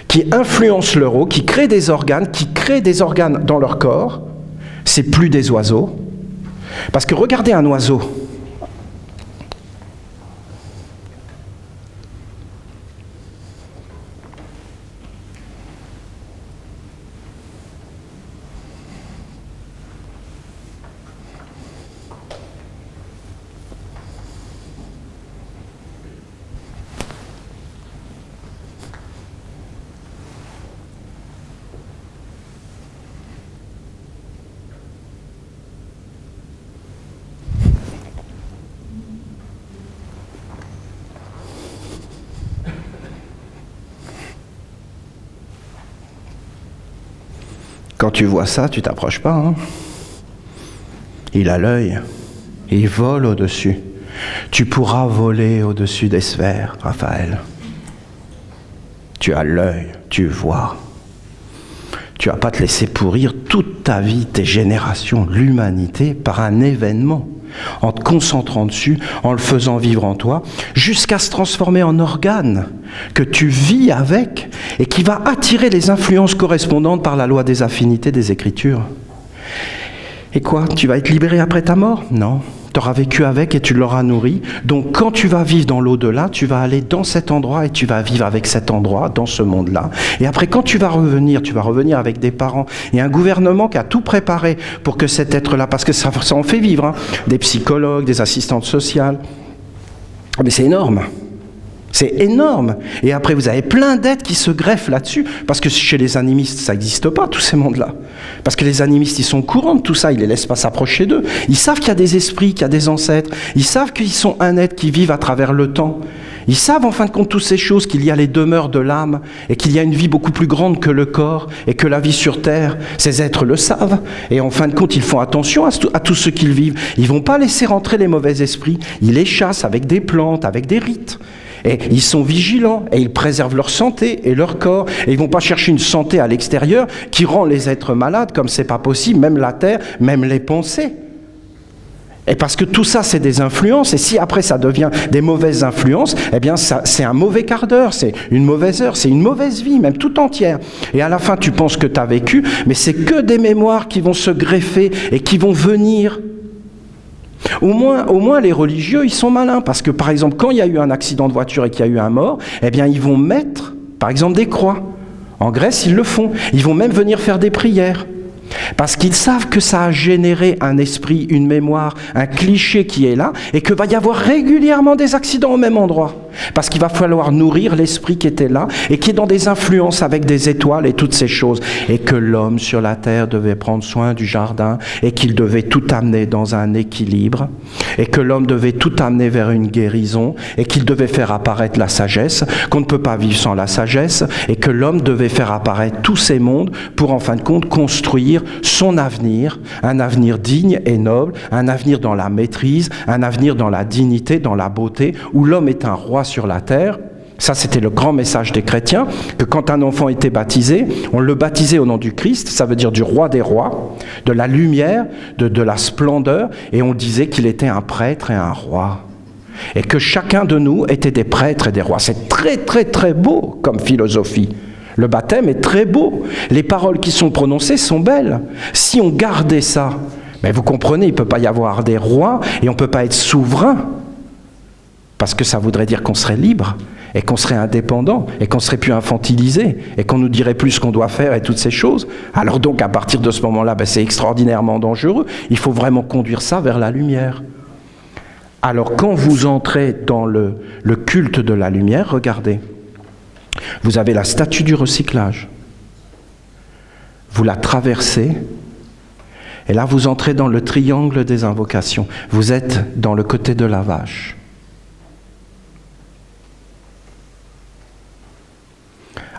qui influence leur eau, qui crée des organes dans leur corps. C'est plus des oiseaux. Parce que regardez un oiseau. Quand tu vois ça, tu t'approches pas. Hein. Il a l'œil. Il vole au-dessus. Tu pourras voler au-dessus des sphères, Raphaël. Tu as l'œil, tu vois. Tu vas pas te laisser pourrir toute ta vie, tes générations, l'humanité, par un événement. En te concentrant dessus, en le faisant vivre en toi, jusqu'à se transformer en organe que tu vis avec et qui va attirer les influences correspondantes par la loi des affinités des Écritures. Et quoi? Tu vas être libéré après ta mort? Non. Tu auras vécu avec et tu l'auras nourri. Donc quand tu vas vivre dans l'au-delà, tu vas aller dans cet endroit et tu vas vivre avec cet endroit, dans ce monde-là. Et après, quand tu vas revenir avec des parents et un gouvernement qui a tout préparé pour que cet être-là, parce que ça en fait vivre, hein, des psychologues, des assistantes sociales. Mais c'est énorme. C'est énorme. Et après, vous avez plein d'êtres qui se greffent là-dessus, parce que chez les animistes, ça n'existe pas, tous ces mondes-là. Parce que les animistes, ils sont au courant de tout ça, ils ne les laissent pas s'approcher d'eux. Ils savent qu'il y a des esprits, qu'il y a des ancêtres. Ils savent qu'ils sont un être qui vivent à travers le temps. Ils savent, en fin de compte, toutes ces choses, qu'il y a les demeures de l'âme, et qu'il y a une vie beaucoup plus grande que le corps, et que la vie sur Terre, ces êtres le savent. Et en fin de compte, ils font attention à tout ce qu'ils vivent. Ils ne vont pas laisser rentrer les mauvais esprits. Ils les chassent avec des plantes, avec des rites. Et ils sont vigilants, et ils préservent leur santé et leur corps, et ils ne vont pas chercher une santé à l'extérieur qui rend les êtres malades, comme c'est pas possible, même la terre, même les pensées. Et parce que tout ça, c'est des influences, et si après ça devient des mauvaises influences, eh bien ça, c'est un mauvais quart d'heure, c'est une mauvaise heure, c'est une mauvaise vie, même tout entière. Et à la fin, tu penses que tu as vécu, mais c'est que des mémoires qui vont se greffer et qui vont venir. Au moins, les religieux, ils sont malins, parce que, par exemple, quand il y a eu un accident de voiture et qu'il y a eu un mort, eh bien, ils vont mettre, par exemple, des croix. En Grèce, ils le font. Ils vont même venir faire des prières. Parce qu'ils savent que ça a généré un esprit, une mémoire, un cliché qui est là, et que va y avoir régulièrement des accidents au même endroit. Parce qu'il va falloir nourrir l'esprit qui était là, et qui est dans des influences avec des étoiles et toutes ces choses. Et que l'homme sur la terre devait prendre soin du jardin, et qu'il devait tout amener dans un équilibre, et que l'homme devait tout amener vers une guérison, et qu'il devait faire apparaître la sagesse, qu'on ne peut pas vivre sans la sagesse, et que l'homme devait faire apparaître tous ces mondes pour, en fin de compte, construire son avenir, un avenir digne et noble, un avenir dans la maîtrise, un avenir dans la dignité, dans la beauté, où l'homme est un roi sur la terre. Ça, c'était le grand message des chrétiens, que quand un enfant était baptisé, on le baptisait au nom du Christ, ça veut dire du roi des rois, de la lumière, de la splendeur, et on disait qu'il était un prêtre et un roi. Et que chacun de nous était des prêtres et des rois. C'est très, très, très beau comme philosophie. Le baptême est très beau. Les paroles qui sont prononcées sont belles. Si on gardait ça, mais vous comprenez, il ne peut pas y avoir des rois et on ne peut pas être souverain. Parce que ça voudrait dire qu'on serait libre et qu'on serait indépendant et qu'on ne serait plus infantilisé et qu'on nous dirait plus ce qu'on doit faire et toutes ces choses. Alors donc, à partir de ce moment-là, c'est extraordinairement dangereux. Il faut vraiment conduire ça vers la lumière. Alors quand vous entrez dans le culte de la lumière, regardez. Vous avez la statue du recyclage. Vous la traversez, et là vous entrez dans le triangle des invocations. Vous êtes dans le côté de la vache.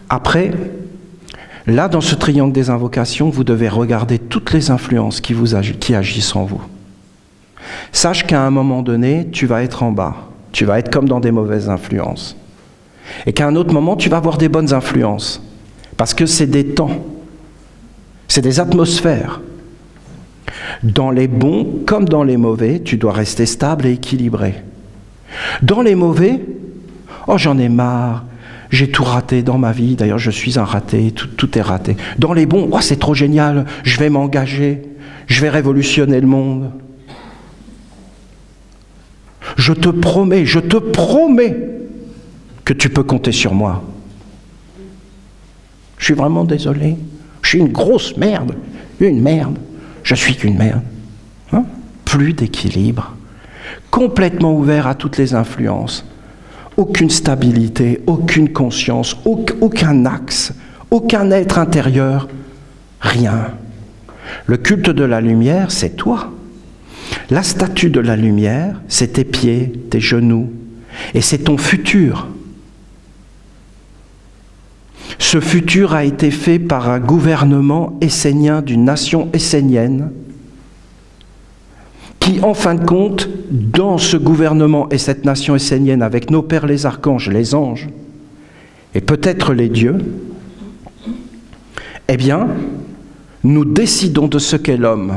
Après, là dans ce triangle des invocations, vous devez regarder toutes les influences qui agissent en vous. Sache qu'à un moment donné, tu vas être en bas. Tu vas être comme dans des mauvaises influences. Et qu'à un autre moment, tu vas avoir des bonnes influences. Parce que c'est des temps. C'est des atmosphères. Dans les bons comme dans les mauvais, tu dois rester stable et équilibré. Dans les mauvais, oh j'en ai marre, j'ai tout raté dans ma vie, d'ailleurs je suis un raté, tout est raté. Dans les bons, oh c'est trop génial, je vais m'engager, je vais révolutionner le monde. Je te promets que tu peux compter sur moi. Je suis vraiment désolé, je suis une grosse merde, je suis qu'une merde. Hein? Plus d'équilibre, complètement ouvert à toutes les influences, aucune stabilité, aucune conscience, aucun axe, aucun être intérieur, rien. Le culte de la lumière, c'est toi. La statue de la lumière, c'est tes pieds, tes genoux, et c'est ton futur. Ce futur a été fait par un gouvernement essénien d'une nation essénienne qui, en fin de compte, dans ce gouvernement et cette nation essénienne, avec nos pères les archanges, les anges, et peut-être les dieux, eh bien, nous décidons de ce qu'est l'homme.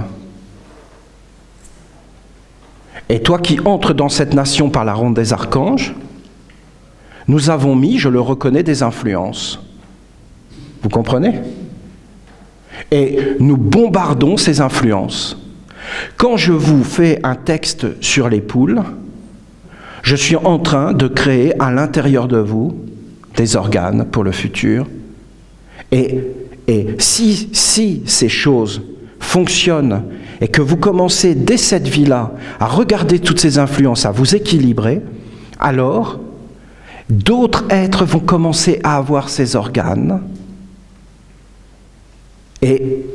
Et toi qui entres dans cette nation par la ronde des archanges, nous avons mis, je le reconnais, des influences. Vous comprenez? Et nous bombardons ces influences. Quand je vous fais un texte sur les poules, je suis en train de créer à l'intérieur de vous des organes pour le futur. Et si ces choses fonctionnent et que vous commencez dès cette vie-là à regarder toutes ces influences, à vous équilibrer, alors d'autres êtres vont commencer à avoir ces organes et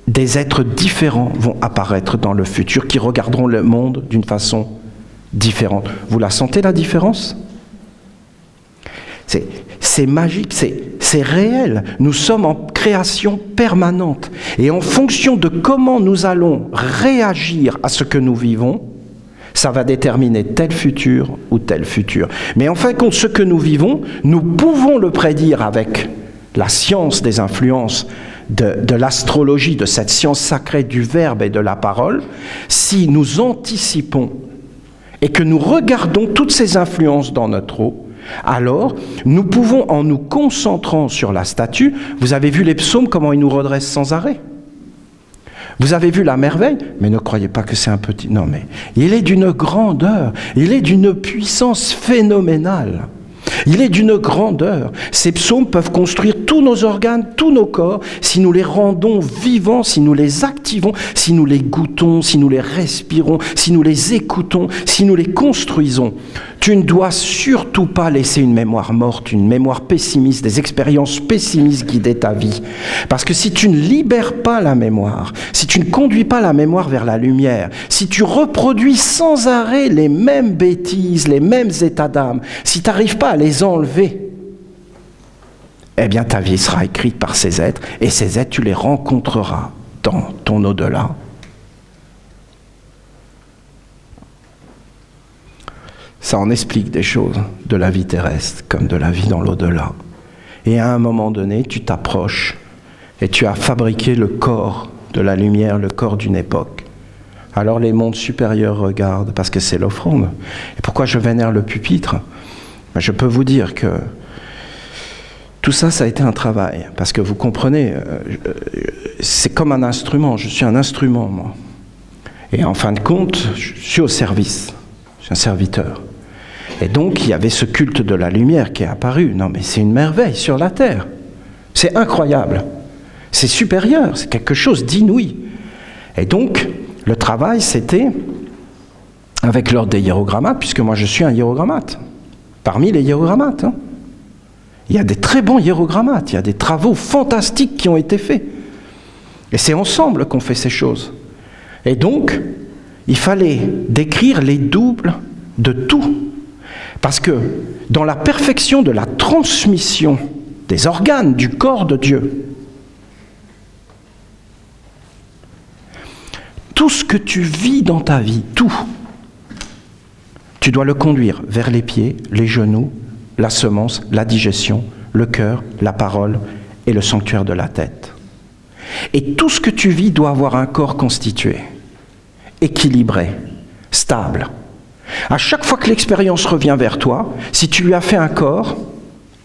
des êtres différents vont apparaître dans le futur qui regarderont le monde d'une façon différente. Vous la sentez, la différence ? C'est magique, c'est réel. Nous sommes en création permanente. Et en fonction de comment nous allons réagir à ce que nous vivons, ça va déterminer tel futur ou tel futur. Mais en fin de compte, ce que nous vivons, nous pouvons le prédire avec la science des influences de l'astrologie, de cette science sacrée du verbe et de la parole, si nous anticipons et que nous regardons toutes ces influences dans notre eau, alors nous pouvons, en nous concentrant sur la statue, vous avez vu les psaumes, comment ils nous redressent sans arrêt. Vous avez vu la merveille, mais ne croyez pas que c'est un petit... Non, mais il est d'une grandeur, il est d'une puissance phénoménale. Il est d'une grandeur. Ces psaumes peuvent construire tous nos organes, tous nos corps, si nous les rendons vivants, si nous les activons, si nous les goûtons, si nous les respirons, si nous les écoutons, si nous les construisons. Tu ne dois surtout pas laisser une mémoire morte, une mémoire pessimiste, des expériences pessimistes guider ta vie. Parce que si tu ne libères pas la mémoire, si tu ne conduis pas la mémoire vers la lumière, si tu reproduis sans arrêt les mêmes bêtises, les mêmes états d'âme, si tu n'arrives pas à les enlever, eh bien ta vie sera écrite par ces êtres, et ces êtres, tu les rencontreras dans ton au-delà. Ça en explique des choses de la vie terrestre, comme de la vie dans l'au-delà. Et à un moment donné, tu t'approches, et tu as fabriqué le corps de la lumière, le corps d'une époque. Alors les mondes supérieurs regardent, parce que c'est l'offrande. Et pourquoi je vénère le pupitre ? Je peux vous dire que tout ça, ça a été un travail. Parce que vous comprenez, c'est comme un instrument. Je suis un instrument, moi. Et en fin de compte, je suis au service. Je suis un serviteur. Et donc, il y avait ce culte de la lumière qui est apparu. Non, mais c'est une merveille sur la terre. C'est incroyable. C'est supérieur. C'est quelque chose d'inouï. Et donc, le travail, c'était avec l'ordre des hiérogrammates, puisque moi, je suis un hiérogrammate. Parmi les hiérogrammates, hein. Il y a des très bons hiérogrammates, il y a des travaux fantastiques qui ont été faits. Et c'est ensemble qu'on fait ces choses. Et donc, il fallait décrire les doubles de tout. Parce que dans la perfection de la transmission des organes du corps de Dieu, tout ce que tu vis dans ta vie, tout, tu dois le conduire vers les pieds, les genoux, la semence, la digestion, le cœur, la parole et le sanctuaire de la tête. Et tout ce que tu vis doit avoir un corps constitué, équilibré, stable. À chaque fois que l'expérience revient vers toi, si tu lui as fait un corps,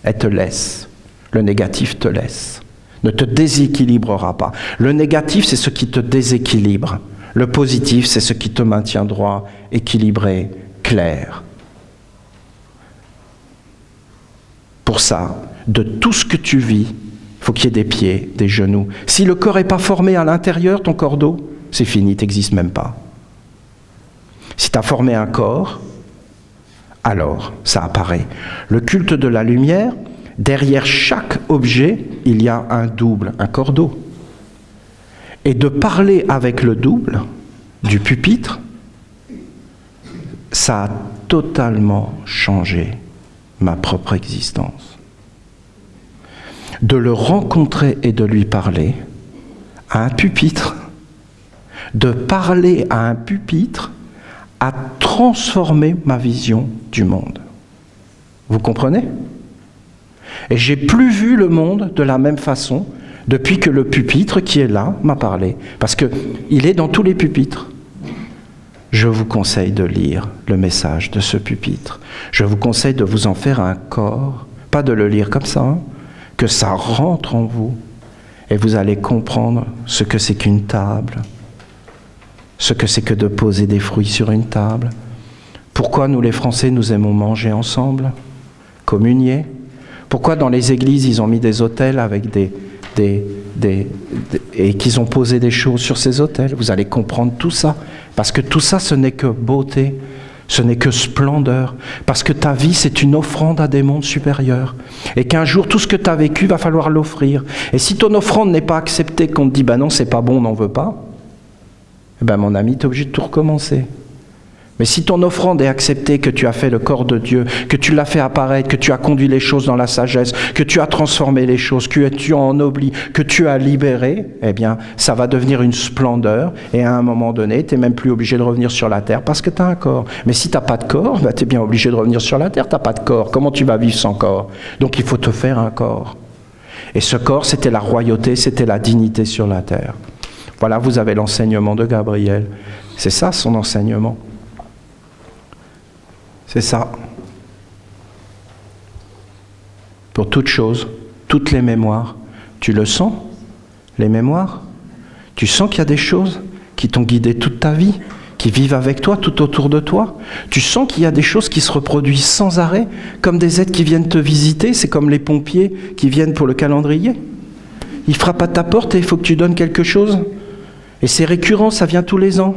elle te laisse. Le négatif te laisse. Ne te déséquilibrera pas. Le négatif, c'est ce qui te déséquilibre. Le positif, c'est ce qui te maintient droit, équilibré, clair. Pour ça, de tout ce que tu vis, il faut qu'il y ait des pieds, des genoux. Si le corps n'est pas formé à l'intérieur, ton corps d'eau, c'est fini, tu n'existes même pas. Si tu as formé un corps, alors ça apparaît. Le culte de la lumière, derrière chaque objet, il y a un double, un corps d'eau. Et de parler avec le double du pupitre, ça a totalement changé ma propre existence. De le rencontrer et de lui parler à un pupitre, de parler à un pupitre, a transformé ma vision du monde. Vous comprenez ? Et j'ai plus vu le monde de la même façon depuis que le pupitre qui est là m'a parlé. Parce qu'il est dans tous les pupitres. Je vous conseille de lire le message de ce pupitre. Je vous conseille de vous en faire un corps, pas de le lire comme ça, hein, que ça rentre en vous. Et vous allez comprendre ce que c'est qu'une table, ce que c'est que de poser des fruits sur une table. Pourquoi nous les Français, nous aimons manger ensemble, communier. Pourquoi dans les églises, ils ont mis des autels avec et qu'ils ont posé des choses sur ces autels. Vous allez comprendre tout ça. Parce que tout ça, ce n'est que beauté, ce n'est que splendeur. Parce que ta vie, c'est une offrande à des mondes supérieurs. Et qu'un jour, tout ce que tu as vécu, va falloir l'offrir. Et si ton offrande n'est pas acceptée, qu'on te dit, non, c'est pas bon, on n'en veut pas, eh mon ami, tu es obligé de tout recommencer. Mais si ton offrande est acceptée, que tu as fait le corps de Dieu, que tu l'as fait apparaître, que tu as conduit les choses dans la sagesse, que tu as transformé les choses, que tu en ennobli, que tu as libéré, eh bien, ça va devenir une splendeur. Et à un moment donné, tu n'es même plus obligé de revenir sur la terre parce que tu as un corps. Mais si tu n'as pas de corps, tu es bien obligé de revenir sur la terre, tu n'as pas de corps. Comment tu vas vivre sans corps ? Donc il faut te faire un corps. Et ce corps, c'était la royauté, c'était la dignité sur la terre. Voilà, vous avez l'enseignement de Gabriel. C'est ça son enseignement. C'est ça. Pour toute chose, toutes les mémoires, tu le sens, les mémoires ? Tu sens qu'il y a des choses qui t'ont guidé toute ta vie, qui vivent avec toi, tout autour de toi ? Tu sens qu'il y a des choses qui se reproduisent sans arrêt, comme des êtres qui viennent te visiter, c'est comme les pompiers qui viennent pour le calendrier. Ils frappent à ta porte et il faut que tu donnes quelque chose. Et c'est récurrent, ça vient tous les ans.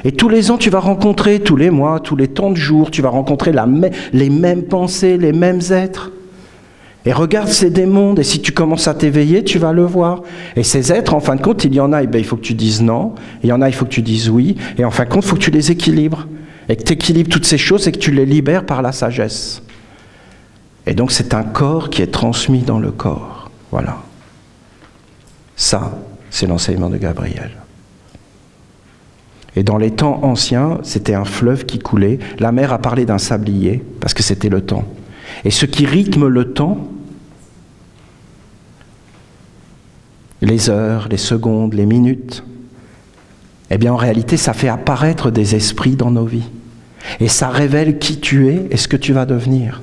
Et tous les ans, tu vas rencontrer, tous les mois, tous les temps de jours, tu vas rencontrer les mêmes pensées, les mêmes êtres. Et regarde, c'est des mondes, et si tu commences à t'éveiller, tu vas le voir. Et ces êtres, en fin de compte, il y en a, il faut que tu dises non, et il y en a, il faut que tu dises oui, et en fin de compte, il faut que tu les équilibres. Et que tu équilibres toutes ces choses et que tu les libères par la sagesse. Et donc, c'est un corps qui est transmis dans le corps. Voilà. Ça, c'est l'enseignement de Gabriel. Et dans les temps anciens, c'était un fleuve qui coulait. La mer a parlé d'un sablier, parce que c'était le temps. Et ce qui rythme le temps, les heures, les secondes, les minutes, eh bien en réalité, ça fait apparaître des esprits dans nos vies. Et ça révèle qui tu es et ce que tu vas devenir.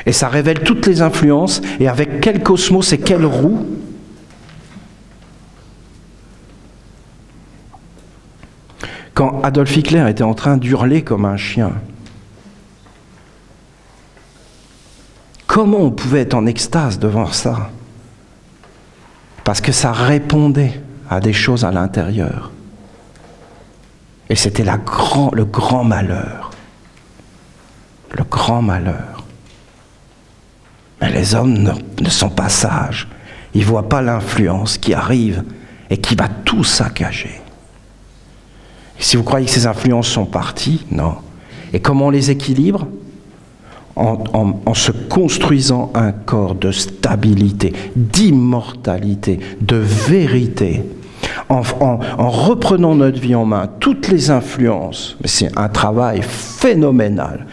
Et ça révèle toutes les influences, et avec quel cosmos et quelle roue. Quand Adolf Hitler était en train d'hurler comme un chien, comment on pouvait être en extase devant ça ? Parce que ça répondait à des choses à l'intérieur. Et c'était le grand malheur. Le grand malheur. Mais les hommes ne sont pas sages. Ils ne voient pas l'influence qui arrive et qui va tout saccager. Et si vous croyez que ces influences sont parties, non. Et comment on les équilibre ? En se construisant un corps de stabilité, d'immortalité, de vérité, en reprenant notre vie en main, toutes les influences. C'est un travail phénoménal.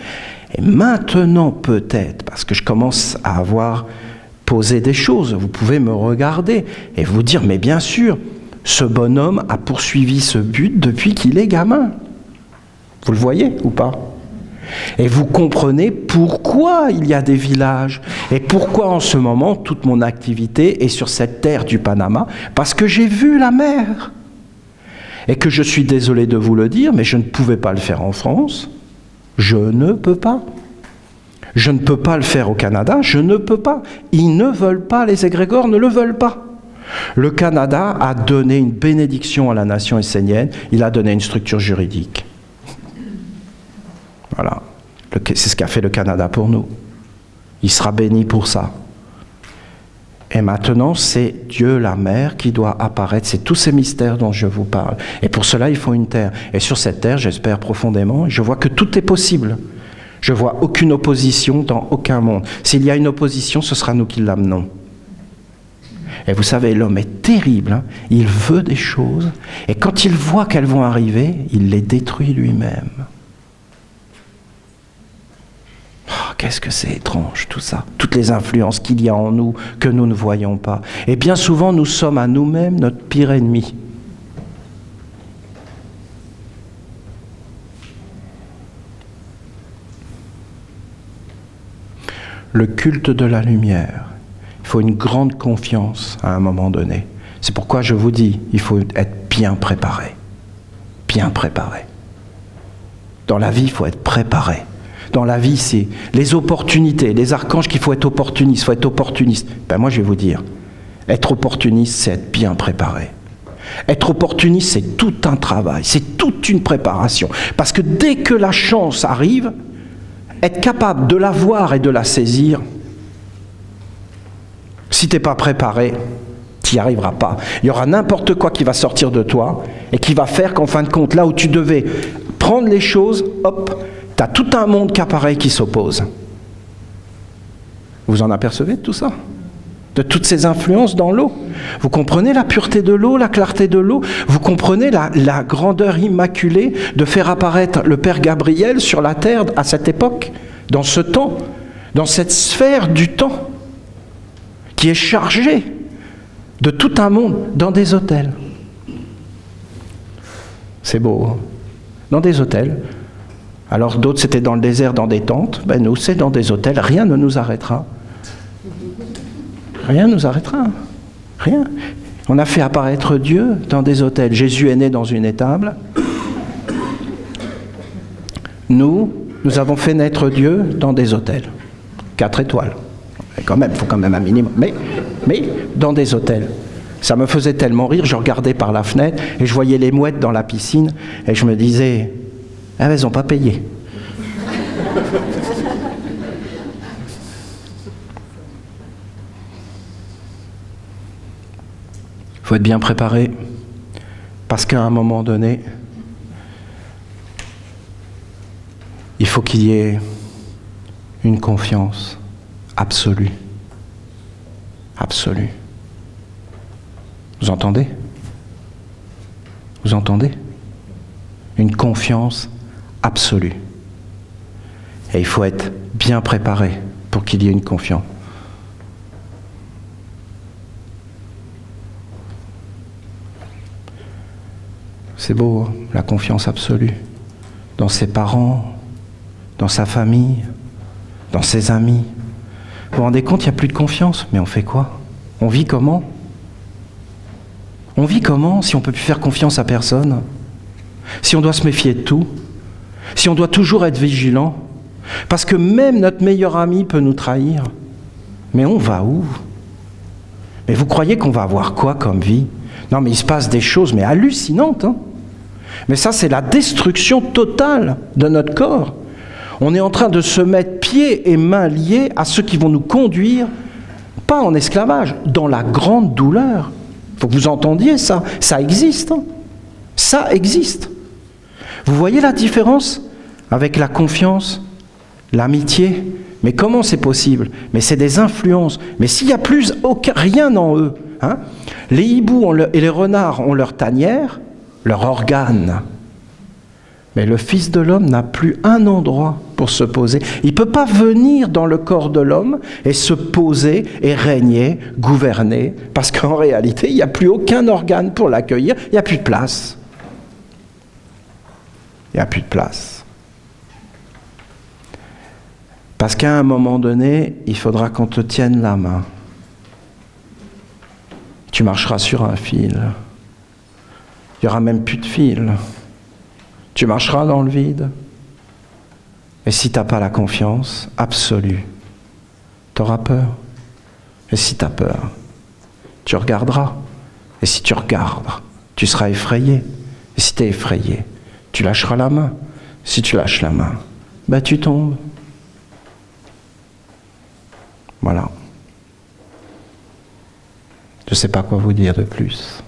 Et maintenant peut-être, parce que je commence à avoir posé des choses, vous pouvez me regarder et vous dire, mais bien sûr, ce bonhomme a poursuivi ce but depuis qu'il est gamin. Vous le voyez ou pas ? Et vous comprenez pourquoi il y a des villages et pourquoi en ce moment toute mon activité est sur cette terre du Panama, parce que j'ai vu la mer. Et que je suis désolé de vous le dire, mais je ne pouvais pas le faire en France. Je ne peux pas. Je ne peux pas le faire au Canada, je ne peux pas. Ils ne veulent pas, les égrégores ne le veulent pas. Le Canada a donné une bénédiction à la nation essénienne, il a donné une structure juridique. Voilà. C'est ce qu'a fait le Canada pour nous. Il sera béni pour ça. Et maintenant, c'est Dieu, la mer, qui doit apparaître. C'est tous ces mystères dont je vous parle. Et pour cela, il faut une terre. Et sur cette terre, j'espère profondément, je vois que tout est possible. Je vois aucune opposition dans aucun monde. S'il y a une opposition, ce sera nous qui l'amenons. Et vous savez, l'homme est terrible. Hein, il veut des choses. Et quand il voit qu'elles vont arriver, il les détruit lui-même. Oh, qu'est-ce que c'est étrange tout ça, toutes les influences qu'il y a en nous que nous ne voyons pas. Et bien souvent, nous sommes à nous-mêmes notre pire ennemi. Le culte de la lumière, il faut une grande confiance à un moment donné. C'est pourquoi je vous dis, il faut être bien préparé. Bien préparé. Dans la vie, il faut être préparé. Dans la vie, c'est les opportunités, les archanges qu'il faut être opportuniste, il faut être opportuniste. Ben moi, je vais vous dire, être opportuniste, c'est être bien préparé. Être opportuniste, c'est tout un travail, c'est toute une préparation. Parce que dès que la chance arrive, être capable de la voir et de la saisir, si tu n'es pas préparé, tu n'y arriveras pas. Il y aura n'importe quoi qui va sortir de toi et qui va faire qu'en fin de compte, là où tu devais prendre les choses, hop, tu as tout un monde qui apparaît qui s'oppose. Vous en apercevez de tout ça ? De toutes ces influences dans l'eau. Vous comprenez la pureté de l'eau, la clarté de l'eau ? Vous comprenez la grandeur immaculée de faire apparaître le Père Gabriel sur la terre à cette époque, dans ce temps, dans cette sphère du temps, qui est chargée de tout un monde, dans des hôtels. C'est beau, hein ? Dans des hôtels. Alors d'autres, c'était dans le désert, dans des tentes. Ben nous, c'est dans des hôtels. Rien ne nous arrêtera. Rien ne nous arrêtera. Rien. On a fait apparaître Dieu dans des hôtels. Jésus est né dans une étable. Nous avons fait naître Dieu dans des hôtels. 4 étoiles. Et quand même, il faut quand même un minimum. Mais dans des hôtels. Ça me faisait tellement rire, je regardais par la fenêtre et je voyais les mouettes dans la piscine et je me disais, ah, elles n'ont pas payé. Il faut être bien préparé parce qu'à un moment donné, il faut qu'il y ait une confiance absolue. Absolue. Vous entendez ? Vous entendez ? Une confiance absolue. Et il faut être bien préparé pour qu'il y ait une confiance. C'est beau, hein, la confiance absolue. Dans ses parents, dans sa famille, dans ses amis. Vous vous rendez compte, il n'y a plus de confiance. Mais on fait quoi ? On vit comment ? On vit comment si on ne peut plus faire confiance à personne ? Si on doit se méfier de tout ? Si on doit toujours être vigilant ? Parce que même notre meilleur ami peut nous trahir. Mais on va où ? Mais vous croyez qu'on va avoir quoi comme vie ? Non, mais il se passe des choses mais hallucinantes. Hein ? Mais ça, c'est la destruction totale de notre corps. On est en train de se mettre pieds et mains liés à ceux qui vont nous conduire, pas en esclavage, dans la grande douleur. Il faut que vous entendiez ça. Ça existe. Hein. Ça existe. Vous voyez la différence avec la confiance, l'amitié ? Mais comment c'est possible ? Mais c'est des influences. Mais s'il n'y a plus rien en eux, hein ? Les hiboux et les renards ont leur tanière, leur organe. Mais le Fils de l'homme n'a plus un endroit pour se poser. Il ne peut pas venir dans le corps de l'homme et se poser et régner, gouverner, parce qu'en réalité, il n'y a plus aucun organe pour l'accueillir, il n'y a plus de place. Il n'y a plus de place. Parce qu'à un moment donné, il faudra qu'on te tienne la main. Tu marcheras sur un fil. Il n'y aura même plus de fil. Tu marcheras dans le vide. Et si tu n'as pas la confiance absolue, tu auras peur. Et si tu as peur, tu regarderas. Et si tu regardes, tu seras effrayé. Et si tu es effrayé, tu lâcheras la main. Si tu lâches la main, ben tu tombes. Voilà. Je ne sais pas quoi vous dire de plus.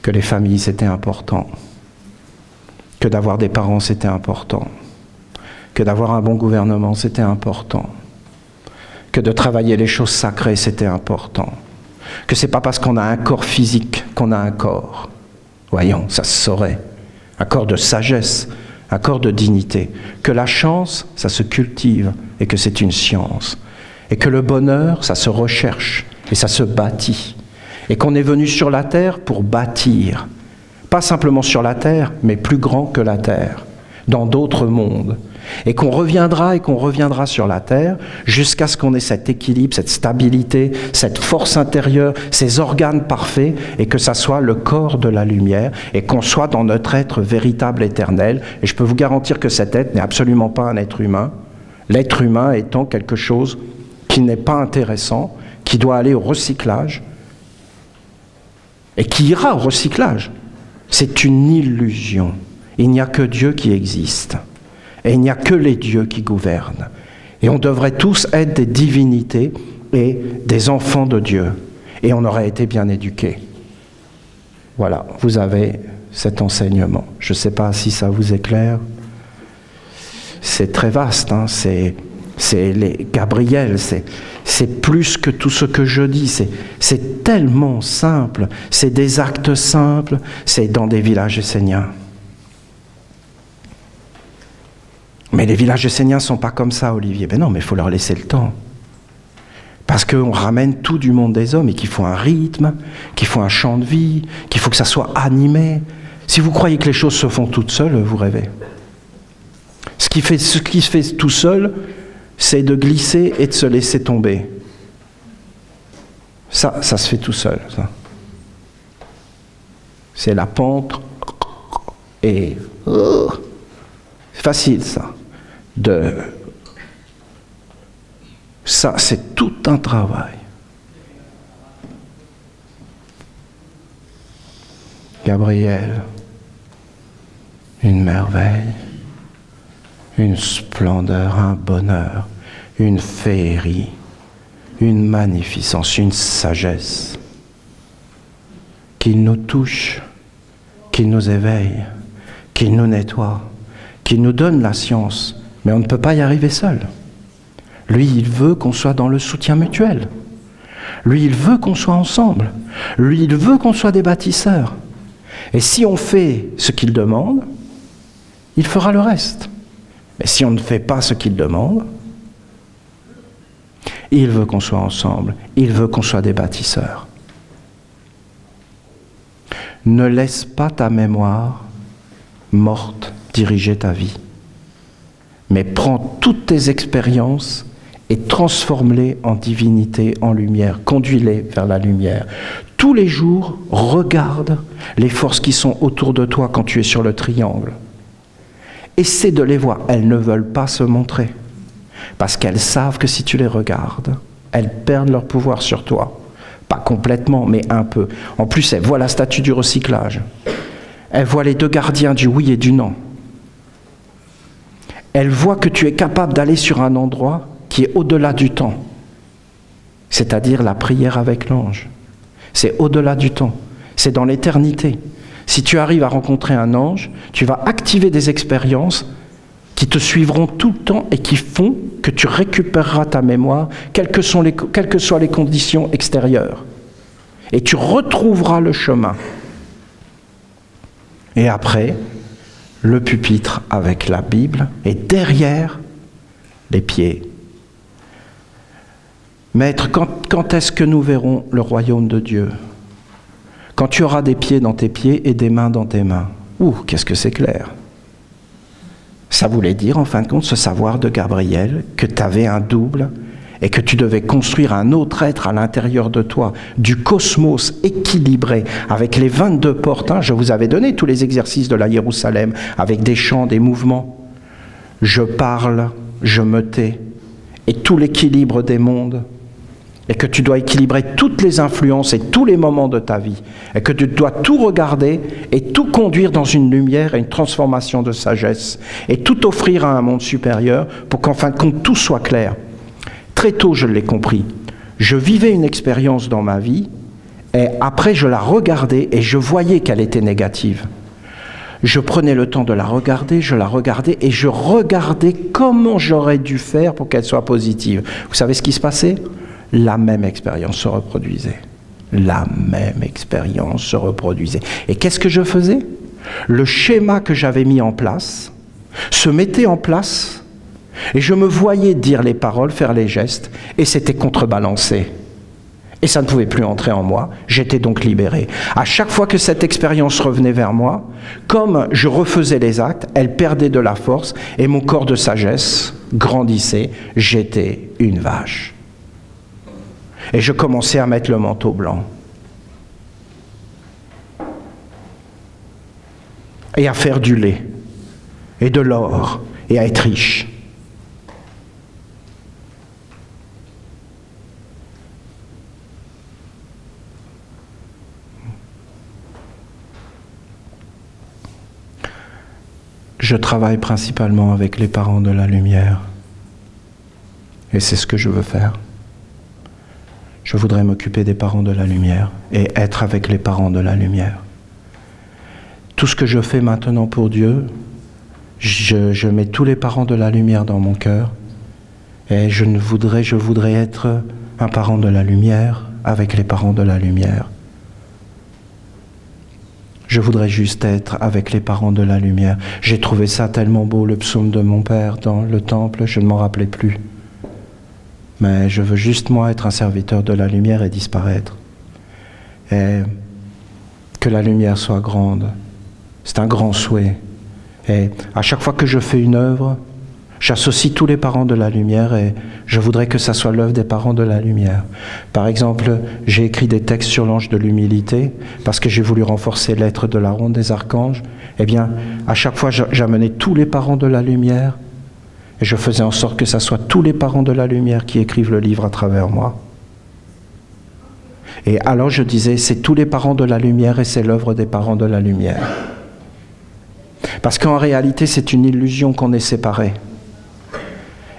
Que les familles, c'était important. Que d'avoir des parents, c'était important. Que d'avoir un bon gouvernement, c'était important. Que de travailler les choses sacrées, c'était important. Que c'est pas parce qu'on a un corps physique qu'on a un corps. Voyons, ça se saurait. Un corps de sagesse, un corps de dignité. Que la chance, ça se cultive et que c'est une science. Et que le bonheur, ça se recherche et ça se bâtit. Et qu'on est venu sur la terre pour bâtir. Pas simplement sur la terre, mais plus grand que la terre, dans d'autres mondes. Et qu'on reviendra sur la terre jusqu'à ce qu'on ait cet équilibre, cette stabilité, cette force intérieure, ces organes parfaits, et que ça soit le corps de la lumière, et qu'on soit dans notre être véritable éternel. Et je peux vous garantir que cet être n'est absolument pas un être humain. L'être humain étant quelque chose qui n'est pas intéressant, qui doit aller au recyclage, et qui ira au recyclage. C'est une illusion. Il n'y a que Dieu qui existe. Et il n'y a que les dieux qui gouvernent. Et on devrait tous être des divinités et des enfants de Dieu. Et on aurait été bien éduqués. Voilà, vous avez cet enseignement. Je ne sais pas si ça vous éclaire. C'est très vaste, hein. C'est les Gabriel, c'est plus que tout ce que je dis, c'est tellement simple, c'est des actes simples, c'est dans des villages esséniens. Mais les villages esséniens ne sont pas comme ça, Olivier. Ben non, mais il faut leur laisser le temps. Parce qu'on ramène tout du monde des hommes et qu'il faut un rythme, qu'il faut un chant de vie, qu'il faut que ça soit animé. Si vous croyez que les choses se font toutes seules, vous rêvez. Ce qui se fait tout seul, c'est de glisser et de se laisser tomber. Ça se fait tout seul, ça. C'est la pente et... c'est facile, ça. Ça, c'est tout un travail. Gabriel, une merveille, une splendeur, un bonheur, une féerie, une magnificence, une sagesse, qu'il nous touche, qu'il nous éveille, qu'il nous nettoie, qu'il nous donne la science, mais on ne peut pas y arriver seul. Lui, il veut qu'on soit dans le soutien mutuel. Lui, il veut qu'on soit ensemble. Lui, il veut qu'on soit des bâtisseurs. Et si on fait ce qu'il demande, il fera le reste. Mais si on ne fait pas ce qu'il demande, il veut qu'on soit ensemble. Il veut qu'on soit des bâtisseurs. Ne laisse pas ta mémoire morte diriger ta vie. Mais prends toutes tes expériences et transforme-les en divinité, en lumière. Conduis-les vers la lumière. Tous les jours, regarde les forces qui sont autour de toi quand tu es sur le triangle. Essaie de les voir. Elles ne veulent pas se montrer. Parce qu'elles savent que si tu les regardes, elles perdent leur pouvoir sur toi. Pas complètement, mais un peu. En plus, elles voient la statue du recyclage. Elles voient les deux gardiens du oui et du non. Elles voient que tu es capable d'aller sur un endroit qui est au-delà du temps. C'est-à-dire la prière avec l'ange. C'est au-delà du temps. C'est dans l'éternité. Si tu arrives à rencontrer un ange, tu vas activer des expériences qui te suivront tout le temps et qui font que tu récupéreras ta mémoire, quelles que soient les conditions extérieures. Et tu retrouveras le chemin. Et après, le pupitre avec la Bible et derrière, les pieds. Maître, quand est-ce que nous verrons le royaume de Dieu? Quand tu auras des pieds dans tes pieds et des mains dans tes mains. Ouh, qu'est-ce que c'est clair! Ça voulait dire, en fin de compte, ce savoir de Gabriel, que tu avais un double et que tu devais construire un autre être à l'intérieur de toi, du cosmos équilibré, avec les 22 portes. Je vous avais donné tous les exercices de la Jérusalem, avec des chants, des mouvements. Je parle, je me tais, et tout l'équilibre des mondes, et que tu dois équilibrer toutes les influences et tous les moments de ta vie, et que tu dois tout regarder et tout conduire dans une lumière et une transformation de sagesse, et tout offrir à un monde supérieur pour qu'en fin de compte tout soit clair. Très tôt, je l'ai compris. Je vivais une expérience dans ma vie, et après je la regardais et je voyais qu'elle était négative. Je prenais le temps de la regarder, je la regardais et je regardais comment j'aurais dû faire pour qu'elle soit positive. Vous savez ce qui se passait? La même expérience se reproduisait. La même expérience se reproduisait. Et qu'est-ce que je faisais? Le schéma que j'avais mis en place se mettait en place et je me voyais dire les paroles, faire les gestes et c'était contrebalancé. Et ça ne pouvait plus entrer en moi, j'étais donc libéré. À chaque fois que cette expérience revenait vers moi, comme je refaisais les actes, elle perdait de la force et mon corps de sagesse grandissait, j'étais une vache. Et je commençais à mettre le manteau blanc. Et à faire du lait, et de l'or, et à être riche. Je travaille principalement avec les parents de la lumière. Et c'est ce que je veux faire. Je voudrais m'occuper des parents de la lumière et être avec les parents de la lumière. Tout ce que je fais maintenant pour Dieu, je mets tous les parents de la lumière dans mon cœur et je voudrais être un parent de la lumière avec les parents de la lumière. Je voudrais juste être avec les parents de la lumière. J'ai trouvé ça tellement beau, le psaume de mon père dans le temple, je ne m'en rappelais plus. Mais je veux juste, moi, être un serviteur de la lumière et disparaître. Et que la lumière soit grande. C'est un grand souhait. Et à chaque fois que je fais une œuvre, j'associe tous les parents de la lumière et je voudrais que ça soit l'œuvre des parents de la lumière. Par exemple, j'ai écrit des textes sur l'ange de l'humilité parce que j'ai voulu renforcer l'être de la ronde des archanges. Eh bien, à chaque fois, j'amenais tous les parents de la lumière et je faisais en sorte que ça soit tous les parents de la lumière qui écrivent le livre à travers moi. Et alors je disais, c'est tous les parents de la lumière et c'est l'œuvre des parents de la lumière. Parce qu'en réalité, c'est une illusion qu'on est séparés.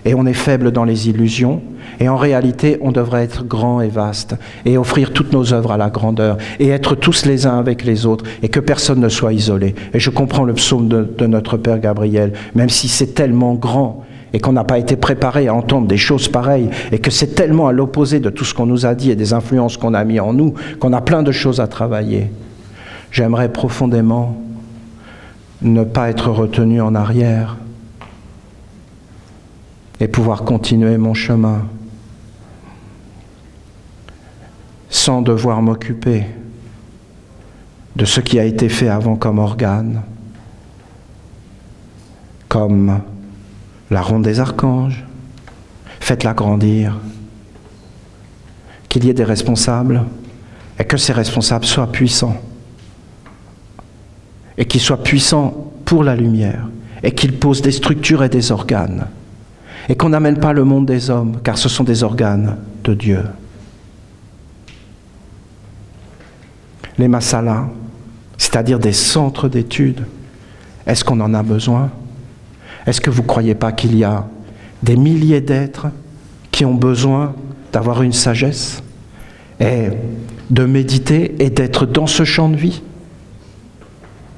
Et on est faible dans les illusions, et en réalité, on devrait être grand et vaste, et offrir toutes nos œuvres à la grandeur, et être tous les uns avec les autres, et que personne ne soit isolé. Et je comprends le psaume de notre Père Gabriel, même si c'est tellement grand, et qu'on n'a pas été préparé à entendre des choses pareilles, et que c'est tellement à l'opposé de tout ce qu'on nous a dit, et des influences qu'on a mis en nous, qu'on a plein de choses à travailler. J'aimerais profondément ne pas être retenu en arrière, et pouvoir continuer mon chemin sans devoir m'occuper de ce qui a été fait avant comme organe, comme la ronde des archanges. Faites-la grandir, qu'il y ait des responsables et que ces responsables soient puissants et qu'ils soient puissants pour la lumière et qu'ils posent des structures et des organes. Et qu'on n'amène pas le monde des hommes, car ce sont des organes de Dieu. Les masalas, c'est-à-dire des centres d'études, est-ce qu'on en a besoin? Est-ce que vous ne croyez pas qu'il y a des milliers d'êtres qui ont besoin d'avoir une sagesse et de méditer et d'être dans ce champ de vie?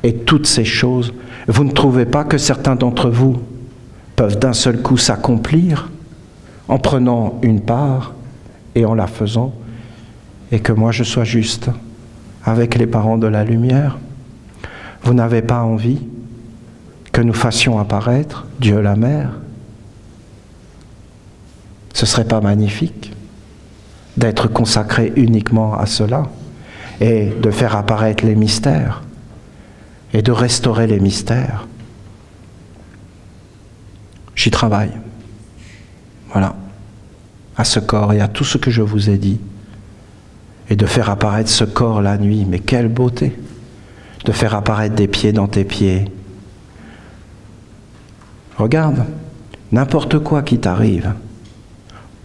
Et toutes ces choses, vous ne trouvez pas que certains d'entre vous peuvent d'un seul coup s'accomplir en prenant une part et en la faisant, et que moi je sois juste avec les parents de la lumière? Vous n'avez pas envie que nous fassions apparaître Dieu la Mère. Ce ne serait pas magnifique d'être consacré uniquement à cela et de faire apparaître les mystères et de restaurer les mystères. J'y travaille. Voilà. À ce corps et à tout ce que je vous ai dit. Et de faire apparaître ce corps la nuit. Mais quelle beauté! De faire apparaître des pieds dans tes pieds. Regarde, n'importe quoi qui t'arrive,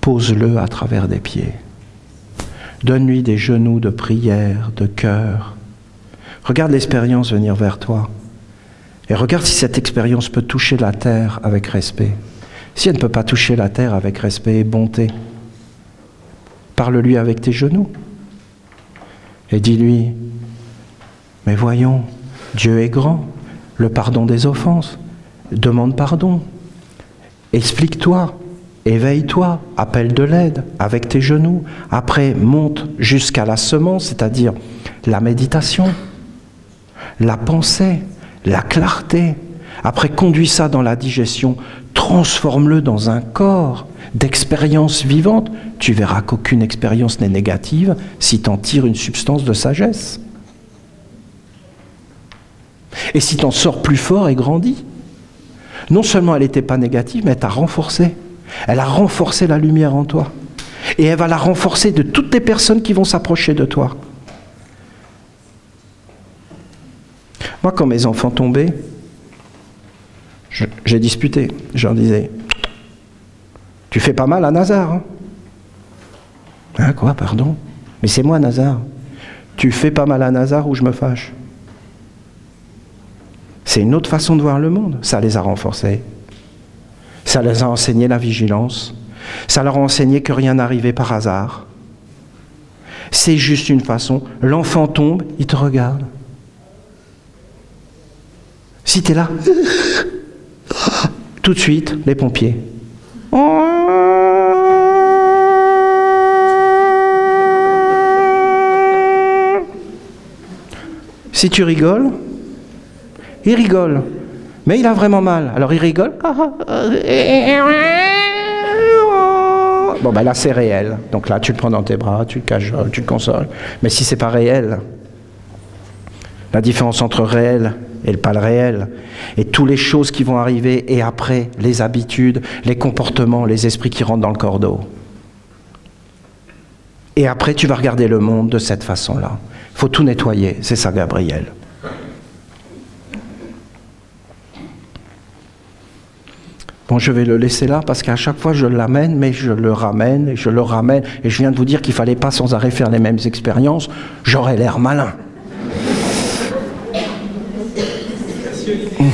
pose-le à travers des pieds. Donne-lui des genoux de prière, de cœur. Regarde l'expérience venir vers toi. Et regarde si cette expérience peut toucher la terre avec respect. Si elle ne peut pas toucher la terre avec respect et bonté, parle-lui avec tes genoux. Et dis-lui, mais voyons, Dieu est grand, le pardon des offenses, demande pardon, explique-toi, éveille-toi, appelle de l'aide avec tes genoux. Après, monte jusqu'à la semence, c'est-à-dire la méditation, la pensée, la clarté. Après, conduis ça dans la digestion, transforme-le dans un corps d'expérience vivante. Tu verras qu'aucune expérience n'est négative si tu en tires une substance de sagesse. Et si tu en sors plus fort et grandis. Non seulement elle n'était pas négative, mais elle t'a renforcé. Elle a renforcé la lumière en toi. Et elle va la renforcer de toutes les personnes qui vont s'approcher de toi. Moi, quand mes enfants tombaient, j'ai disputé. Je leur disais, tu fais pas mal à Nazar. Hein, quoi, pardon? Mais c'est moi, Nazar. Tu fais pas mal à Nazar ou je me fâche? C'est une autre façon de voir le monde. Ça les a renforcés. Ça les a enseigné la vigilance. Ça leur a enseigné que rien n'arrivait par hasard. C'est juste une façon. L'enfant tombe, il te regarde. Si tu es là, tout de suite, les pompiers. Si tu rigoles, il rigole. Mais il a vraiment mal. Alors il rigole. Bon, ben là, c'est réel. Donc là, tu le prends dans tes bras, tu le cajoles, tu le consoles. Mais si c'est pas réel, la différence entre réel et pas le réel, et toutes les choses qui vont arriver, et après, les habitudes, les comportements, les esprits qui rentrent dans le cordeau. Et après, tu vas regarder le monde de cette façon-là. Il faut tout nettoyer, c'est ça, Gabriel. Bon, je vais le laisser là parce qu'à chaque fois je l'amène, mais je le ramène, et je le ramène, et je viens de vous dire qu'il ne fallait pas sans arrêt faire les mêmes expériences, j'aurais l'air malin. Merci Olivier.